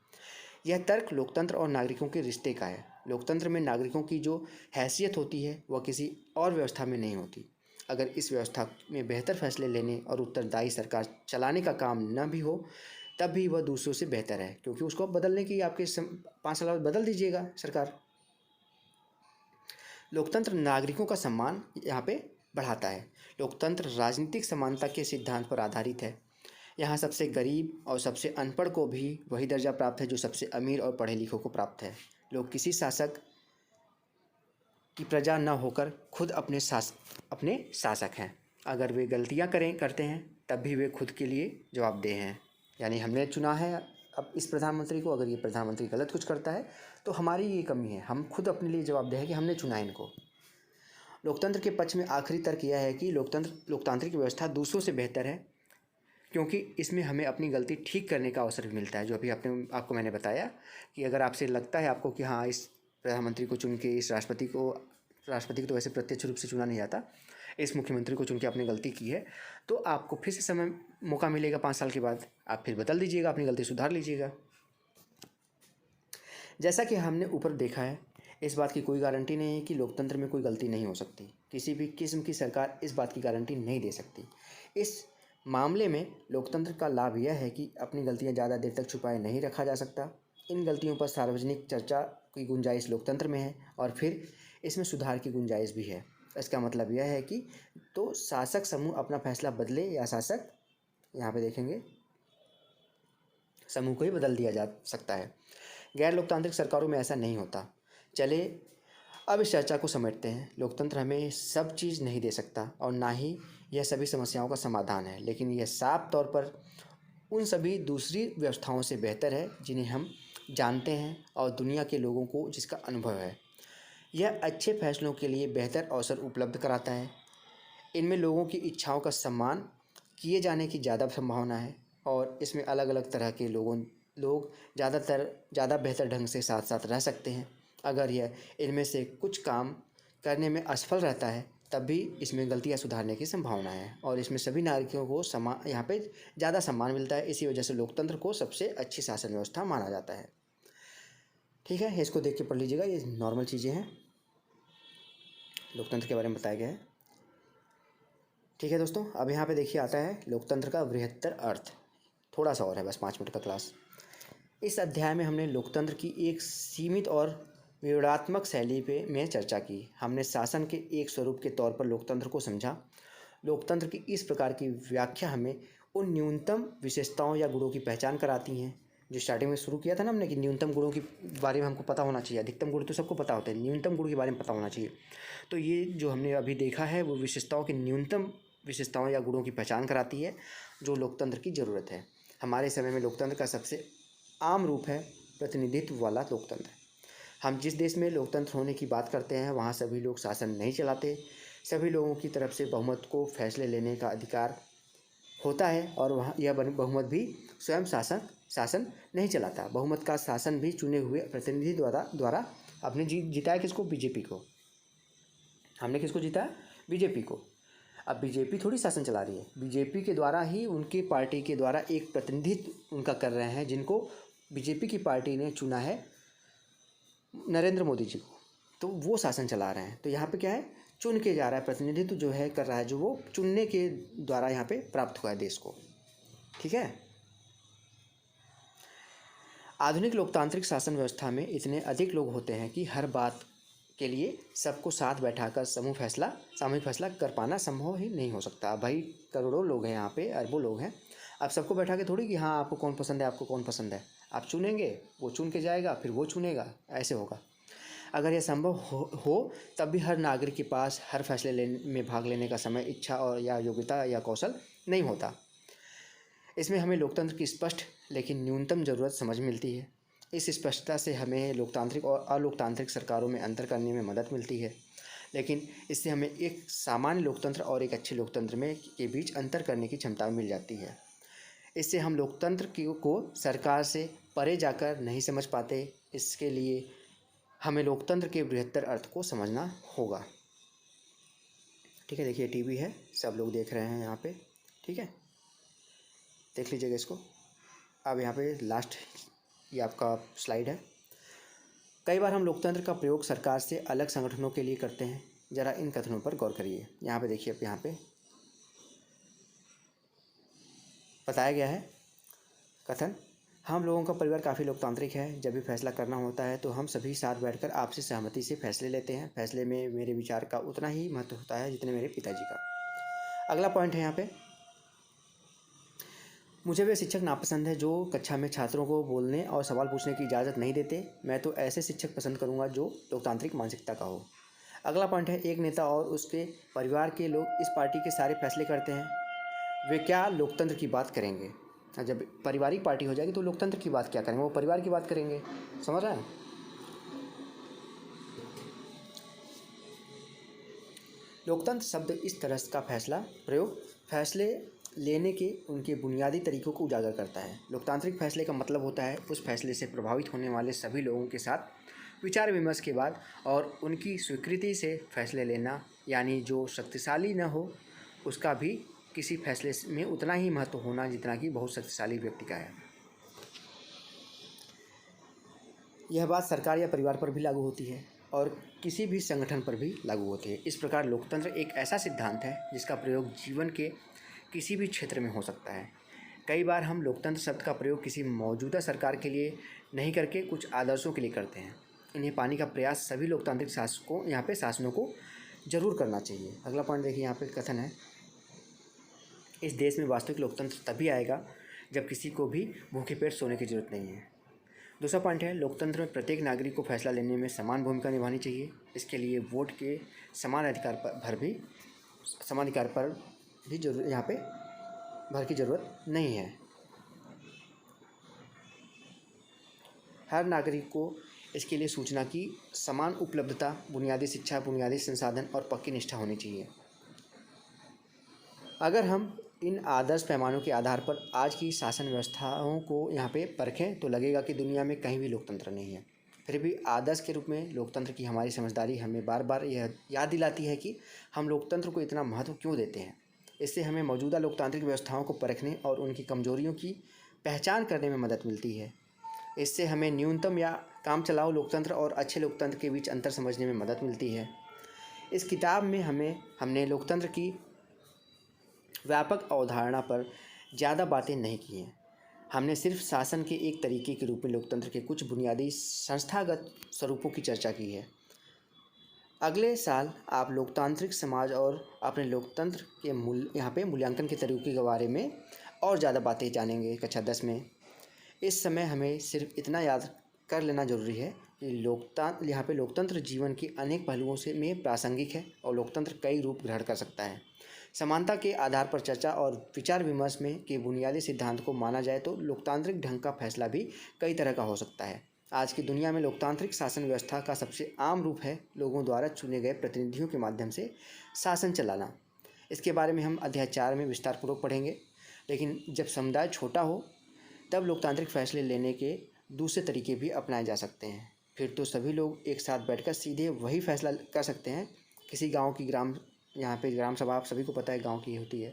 यह तर्क लोकतंत्र और नागरिकों के रिश्ते का है। लोकतंत्र में नागरिकों की जो हैसियत होती है वह किसी और व्यवस्था में नहीं होती। अगर इस व्यवस्था में बेहतर फैसले लेने और उत्तरदायी सरकार चलाने का काम न भी हो तब भी वह दूसरों से बेहतर है, क्योंकि उसको बदलने की आपके 5 साल बाद बदल दीजिएगा सरकार। लोकतंत्र नागरिकों का सम्मान यहाँ पे बढ़ाता है। लोकतंत्र राजनीतिक समानता के सिद्धांत पर आधारित है। यहाँ सबसे गरीब और सबसे अनपढ़ को भी वही दर्जा प्राप्त है जो सबसे अमीर और पढ़े लिखों को प्राप्त है। लोग किसी शासक की प्रजा न होकर खुद अपने शासक हैं। अगर वे गलतियाँ करते हैं तब भी वे खुद के लिए जवाबदेह हैं। यानी हमने चुना है अब इस प्रधानमंत्री को, अगर ये प्रधानमंत्री गलत कुछ करता है तो हमारी ये कमी है, हम खुद अपने लिए जवाबदेह है कि हमने चुना है इनको। लोकतंत्र के पक्ष में आखिरी तर्क यह है कि लोकतांत्रिक व्यवस्था दूसरों से बेहतर है क्योंकि इसमें हमें अपनी गलती ठीक करने का अवसर भी मिलता है। जो अभी आपको मैंने बताया कि अगर आपसे लगता है आपको कि हाँ इस प्रधानमंत्री को चुन के इस राष्ट्रपति को तो वैसे प्रत्यक्ष रूप से चुना नहीं जाता, इस मुख्यमंत्री को चुन के आपने गलती की है तो आपको फिर से मौका मिलेगा 5 साल के बाद, आप फिर बदल दीजिएगा, अपनी गलती सुधार लीजिएगा। जैसा कि हमने ऊपर देखा है, इस बात की कोई गारंटी नहीं है कि लोकतंत्र में कोई गलती नहीं हो सकती। किसी भी किस्म की सरकार इस बात की गारंटी नहीं दे सकती। इस मामले में लोकतंत्र का लाभ यह है कि अपनी गलतियां ज़्यादा देर तक छुपाए नहीं रखा जा सकता। इन गलतियों पर सार्वजनिक चर्चा की गुंजाइश लोकतंत्र में है और फिर इसमें सुधार की गुंजाइश भी है। इसका मतलब यह है कि तो शासक समूह अपना फैसला बदले या शासक, यहाँ पे देखेंगे, समूह को ही बदल दिया जा सकता है। गैर लोकतांत्रिक सरकारों में ऐसा नहीं होता। चले अब इस चर्चा को समेटते हैं। लोकतंत्र हमें सब चीज़ नहीं दे सकता और ना ही यह सभी समस्याओं का समाधान है, लेकिन यह साफ तौर पर उन सभी दूसरी व्यवस्थाओं से बेहतर है जिन्हें हम जानते हैं और दुनिया के लोगों को जिसका अनुभव है। यह अच्छे फैसलों के लिए बेहतर अवसर उपलब्ध कराता है। इनमें लोगों की इच्छाओं का सम्मान किए जाने की ज़्यादा संभावना है और इसमें अलग अलग तरह के लोग ज़्यादा बेहतर ढंग से साथ साथ रह सकते हैं। अगर यह इनमें से कुछ काम करने में असफल रहता है तब भी इसमें गलतियां सुधारने की संभावना है और इसमें सभी नागरिकों को यहाँ पे ज़्यादा सम्मान मिलता है। इसी वजह से लोकतंत्र को सबसे अच्छी शासन व्यवस्था माना जाता है। ठीक है, इसको देख के पढ़ लीजिएगा, ये नॉर्मल चीज़ें हैं, लोकतंत्र के बारे में बताया गया है। ठीक है दोस्तों, अब यहाँ पे देखिए आता है लोकतंत्र का बृहत्तर अर्थ। थोड़ा सा और है, बस 5 मिनट का क्लास। इस अध्याय में हमने लोकतंत्र की एक सीमित और विवरणात्मक शैली में चर्चा की। हमने शासन के एक स्वरूप के तौर पर लोकतंत्र को समझा। लोकतंत्र की इस प्रकार की व्याख्या हमें उन न्यूनतम विशेषताओं या गुणों की पहचान कराती हैं जो स्टार्टिंग में शुरू किया था ना हमने कि न्यूनतम गुणों के बारे में हमको पता होना चाहिए। अधिकतम गुण तो सबको पता होते हैं, न्यूनतम गुण के बारे में पता होना चाहिए। तो ये जो हमने अभी देखा है वो विशेषताओं की न्यूनतम विशेषताओं या गुणों की पहचान कराती है जो लोकतंत्र की ज़रूरत है। हमारे समय में लोकतंत्र का सबसे आम रूप है प्रतिनिधित्व वाला लोकतंत्र। हम जिस देश में लोकतंत्र होने की बात करते हैं वहाँ सभी लोग शासन नहीं चलाते। सभी लोगों की तरफ से बहुमत को फैसले लेने का अधिकार होता है और वहाँ यह बहुमत भी स्वयं शासन नहीं चलाता। बहुमत का शासन भी चुने हुए प्रतिनिधि द्वारा आपने जिताया किसको? बीजेपी को। हमने किसको जीता? बीजेपी को। अब बीजेपी थोड़ी शासन चला रही है, बीजेपी के द्वारा ही उनकी पार्टी के द्वारा एक प्रतिनिधित्व उनका कर रहे हैं जिनको बीजेपी की पार्टी ने चुना है, नरेंद्र मोदी जी को, तो वो शासन चला रहे हैं। तो यहाँ पे क्या है, चुन के जा रहा है, प्रतिनिधित्व जो है कर रहा है, जो वो चुनने के द्वारा यहाँ पे प्राप्त हुआ है देश को। ठीक है, आधुनिक लोकतांत्रिक शासन व्यवस्था में इतने अधिक लोग होते हैं कि हर बात के लिए सबको साथ बैठाकर सामूहिक फैसला कर पाना संभव ही नहीं हो सकता। भाई करोड़ों लोग हैं यहाँ पे, अरबों लोग हैं। अब सबको बैठा के थोड़ी कि हाँ आपको कौन पसंद है, आपको कौन पसंद है, आप चुनेंगे, वो चुन के जाएगा, फिर वो चुनेगा, ऐसे होगा। अगर यह संभव हो तब भी हर नागरिक के पास हर फैसले में भाग लेने का समय, इच्छा और या योग्यता या कौशल नहीं होता। इसमें हमें लोकतंत्र की स्पष्ट लेकिन न्यूनतम ज़रूरत समझ मिलती है। इस स्पष्टता से हमें लोकतांत्रिक और अलोकतांत्रिक सरकारों में अंतर करने में मदद मिलती है, लेकिन इससे हमें एक सामान्य लोकतंत्र और एक अच्छे लोकतंत्र में के बीच अंतर करने की क्षमता मिल जाती है। इससे हम लोकतंत्र को सरकार से परे जाकर नहीं समझ पाते। इसके लिए हमें लोकतंत्र के बृहत्तर अर्थ को समझना होगा। ठीक है, देखिए टीवी है, सब लोग देख रहे हैं यहाँ पे। ठीक है, देख लीजिएगा इसको। अब यहाँ पे लास्ट ये आपका स्लाइड है। कई बार हम लोकतंत्र का प्रयोग सरकार से अलग संगठनों के लिए करते हैं। ज़रा इन कथनों पर गौर करिए। यहाँ पे देखिए, अब यहाँ पे बताया गया है कथन, हम लोगों का परिवार काफ़ी लोकतांत्रिक है। जब भी फैसला करना होता है तो हम सभी साथ बैठकर आपसी सहमति से फैसले लेते हैं। फैसले में मेरे विचार का उतना ही महत्व होता है जितने मेरे पिताजी का। अगला पॉइंट है यहाँ पे, मुझे वे शिक्षक नापसंद है जो कक्षा में छात्रों को बोलने और सवाल पूछने की इजाज़त नहीं देते। मैं तो ऐसे शिक्षक पसंद करूंगा जो लोकतांत्रिक मानसिकता का हो। अगला पॉइंट है, एक नेता और उसके परिवार के लोग इस पार्टी के सारे फैसले करते हैं, वे क्या लोकतंत्र की बात करेंगे? जब पारिवारिक पार्टी हो जाएगी तो लोकतंत्र की बात क्या करेंगे? वो परिवार की बात करेंगे। समझ रहे हैं? लोकतंत्र शब्द इस तरह का फैसले लेने के उनके बुनियादी तरीकों को उजागर करता है। लोकतांत्रिक फैसले का मतलब होता है उस फैसले से प्रभावित होने वाले सभी लोगों के साथ विचार विमर्श के बाद और उनकी स्वीकृति से फैसले लेना, यानी जो शक्तिशाली न हो उसका भी किसी फैसले में उतना ही महत्व होना जितना कि बहुत शक्तिशाली व्यक्ति का है। यह बात सरकार या परिवार पर भी लागू होती है और किसी भी संगठन पर भी लागू होती है। इस प्रकार लोकतंत्र एक ऐसा सिद्धांत है जिसका प्रयोग जीवन के किसी भी क्षेत्र में हो सकता है। कई बार हम लोकतंत्र शब्द का प्रयोग किसी मौजूदा सरकार के लिए नहीं करके कुछ आदर्शों के लिए करते हैं। इन्हें पाने का प्रयास सभी लोकतांत्रिक शासनों को जरूर करना चाहिए। अगला पॉइंट देखिए, यहाँ पे कथन है, इस देश में वास्तविक लोकतंत्र तभी आएगा जब किसी को भी भूखे पेट सोने की जरूरत नहीं है। दूसरा पॉइंट है, लोकतंत्र में प्रत्येक नागरिक को फैसला लेने में समान भूमिका निभानी चाहिए। इसके लिए वोट के समान अधिकार पर भी यहाँ पे भर की ज़रूरत नहीं है। हर नागरिक को इसके लिए सूचना की समान उपलब्धता, बुनियादी शिक्षा, बुनियादी संसाधन और पक्की निष्ठा होनी चाहिए। अगर हम इन आदर्श पैमानों के आधार पर आज की शासन व्यवस्थाओं को यहाँ पे परखें तो लगेगा कि दुनिया में कहीं भी लोकतंत्र नहीं है। फिर भी आदर्श के रूप में लोकतंत्र की हमारी समझदारी हमें बार बार यह याद दिलाती है कि हम लोकतंत्र को इतना महत्व क्यों देते हैं। इससे हमें मौजूदा लोकतांत्रिक व्यवस्थाओं को परखने और उनकी कमजोरियों की पहचान करने में मदद मिलती है। इससे हमें न्यूनतम या काम चलाऊ लोकतंत्र और अच्छे लोकतंत्र के बीच अंतर समझने में मदद मिलती है। इस किताब में हमने लोकतंत्र की व्यापक अवधारणा पर ज़्यादा बातें नहीं की हैं। हमने सिर्फ शासन के एक तरीके के रूप में लोकतंत्र के कुछ बुनियादी संस्थागत स्वरूपों की चर्चा की है। अगले साल आप लोकतांत्रिक समाज और अपने लोकतंत्र के मूल्यांकन के तरीके के बारे में और ज़्यादा बातें जानेंगे कक्षा 10 में। इस समय हमें सिर्फ इतना याद कर लेना ज़रूरी है कि लोकतंत्र जीवन के अनेक पहलुओं में प्रासंगिक है और लोकतंत्र कई रूप ग्रहण कर सकता है। समानता के आधार पर चर्चा और विचार विमर्श में के बुनियादी सिद्धांत को माना जाए तो लोकतांत्रिक ढंग का फैसला भी कई तरह का हो सकता है। आज की दुनिया में लोकतांत्रिक शासन व्यवस्था का सबसे आम रूप है लोगों द्वारा चुने गए प्रतिनिधियों के माध्यम से शासन चलाना। इसके बारे में हम अध्याय 4 में विस्तारपूर्वक पढ़ेंगे। लेकिन जब समुदाय छोटा हो तब लोकतांत्रिक फैसले लेने के दूसरे तरीके भी अपनाए जा सकते हैं। फिर तो सभी लोग एक साथ बैठकर सीधे वही फैसला कर सकते हैं। किसी गांव की ग्राम सभा, आप सभी को पता है गांव की होती है,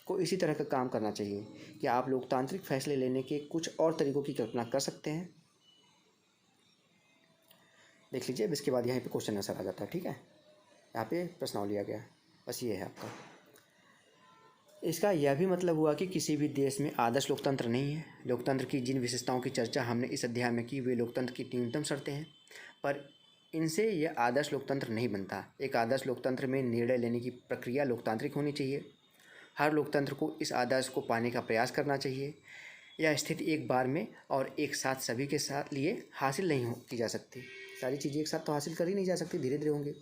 को इसी तरह का काम करना चाहिए। क्या आप लोकतांत्रिक फैसले लेने के कुछ और तरीकों की कल्पना कर सकते हैं? देख लीजिए। अब इसके बाद यहाँ पे क्वेश्चन आंसर आ जाता है। ठीक है, यहाँ पे प्रश्नावली आ गया। बस ये है आपका। इसका यह भी मतलब हुआ कि किसी भी देश में आदर्श लोकतंत्र नहीं है। लोकतंत्र की जिन विशेषताओं की चर्चा हमने इस अध्याय में की वे लोकतंत्र की न्यूनतम शर्तें हैं, पर इनसे यह आदर्श लोकतंत्र नहीं बनता। एक आदर्श लोकतंत्र में निर्णय लेने की प्रक्रिया लोकतांत्रिक होनी चाहिए। हर लोकतंत्र को इस आदर्श को पाने का प्रयास करना चाहिए। यह स्थिति एक बार में और एक साथ सभी के साथ लिए हासिल नहीं की जा सकती। सारी चीज़ें एक साथ तो हासिल कर ही नहीं जा सकती, धीरे धीरे होंगे।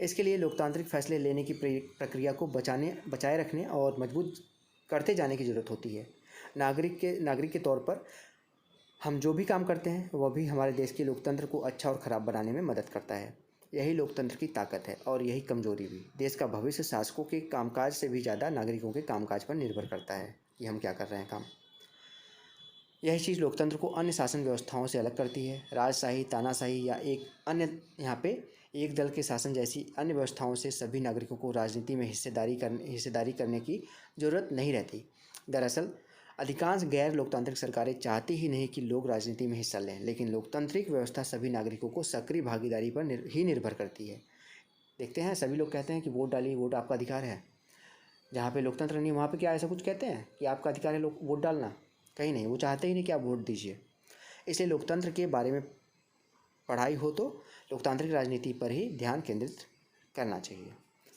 इसके लिए लोकतांत्रिक फैसले लेने की प्रक्रिया को बचाए रखने और मजबूत करते जाने की ज़रूरत होती है। नागरिक के तौर पर हम जो भी काम करते हैं वह भी हमारे देश के लोकतंत्र को अच्छा और ख़राब बनाने में मदद करता है। यही लोकतंत्र की ताकत है और यही कमजोरी भी। देश का भविष्य शासकों के कामकाज से भी ज़्यादा नागरिकों के कामकाज पर निर्भर करता है कि हम क्या कर रहे हैं काम। यही चीज़ लोकतंत्र को अन्य शासन व्यवस्थाओं से अलग करती है। राजशाही, तानाशाही या एक अन्य यहाँ पे एक दल के शासन जैसी अन्य व्यवस्थाओं से सभी नागरिकों को राजनीति में हिस्सेदारी करने की ज़रूरत नहीं रहती। दरअसल अधिकांश गैर लोकतांत्रिक सरकारें चाहती ही नहीं कि लोग राजनीति में हिस्सा लें, लेकिन लोकतांत्रिक व्यवस्था सभी नागरिकों को सक्रिय भागीदारी पर ही निर्भर करती है। देखते हैं, सभी लोग कहते हैं कि वोट डालिए, वोट आपका अधिकार है। जहाँ पे लोकतंत्र नहीं वहाँ पे क्या ऐसा कुछ कहते हैं कि आपका अधिकार है वोट डालना? कहीं नहीं। वो चाहते ही नहीं कि आप वोट दीजिए। इसलिए लोकतंत्र के बारे में पढ़ाई हो तो लोकतांत्रिक राजनीति पर ही ध्यान केंद्रित करना चाहिए।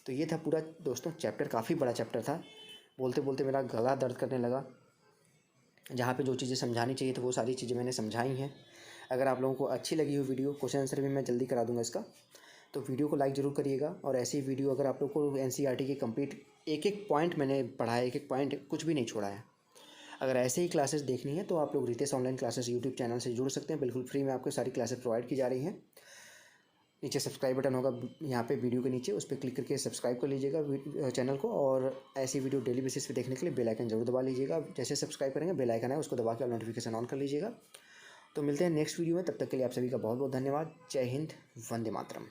तो ये था पूरा दोस्तों चैप्टर। काफ़ी बड़ा चैप्टर था। बोलते बोलते मेरा गला दर्द करने लगा। जहाँ पे जो चीज़ें समझानी चाहिए तो वो सारी चीज़ें मैंने समझाई हैं। अगर आप लोगों को अच्छी लगी हो वीडियो, क्वेश्चन आंसर भी मैं जल्दी करा दूँगा इसका, तो वीडियो को लाइक ज़रूर करिएगा। और ऐसी वीडियो अगर आप लोग को NCERT के कंप्लीट एक पॉइंट मैंने पढ़ाया, एक पॉइंट कुछ भी नहीं छोड़ा है, अगर ऐसे ही क्लासेस देखनी है तो आप लोग Ritesh online classes YouTube channel से जुड़ सकते हैं। बिल्कुल फ्री में आपको सारी क्लासेस प्रोवाइड की जा रही हैं। नीचे सब्सक्राइब बटन होगा यहाँ पे वीडियो के नीचे, उस पर क्लिक करके सब्सक्राइब कर लीजिएगा चैनल को। और ऐसी वीडियो डेली बेसिस पे देखने के लिए बेल आइकन जरूर दबा लीजिएगा। जैसे सब्सक्राइब करेंगे बेल आइकन है उसको दबा के नोटिफिकेशन ऑन कर लीजिएगा। तो मिलते हैं नेक्स्ट वीडियो में। तब तक के लिए आप सभी का बहुत बहुत धन्यवाद। जय हिंद, वंदे मातरम।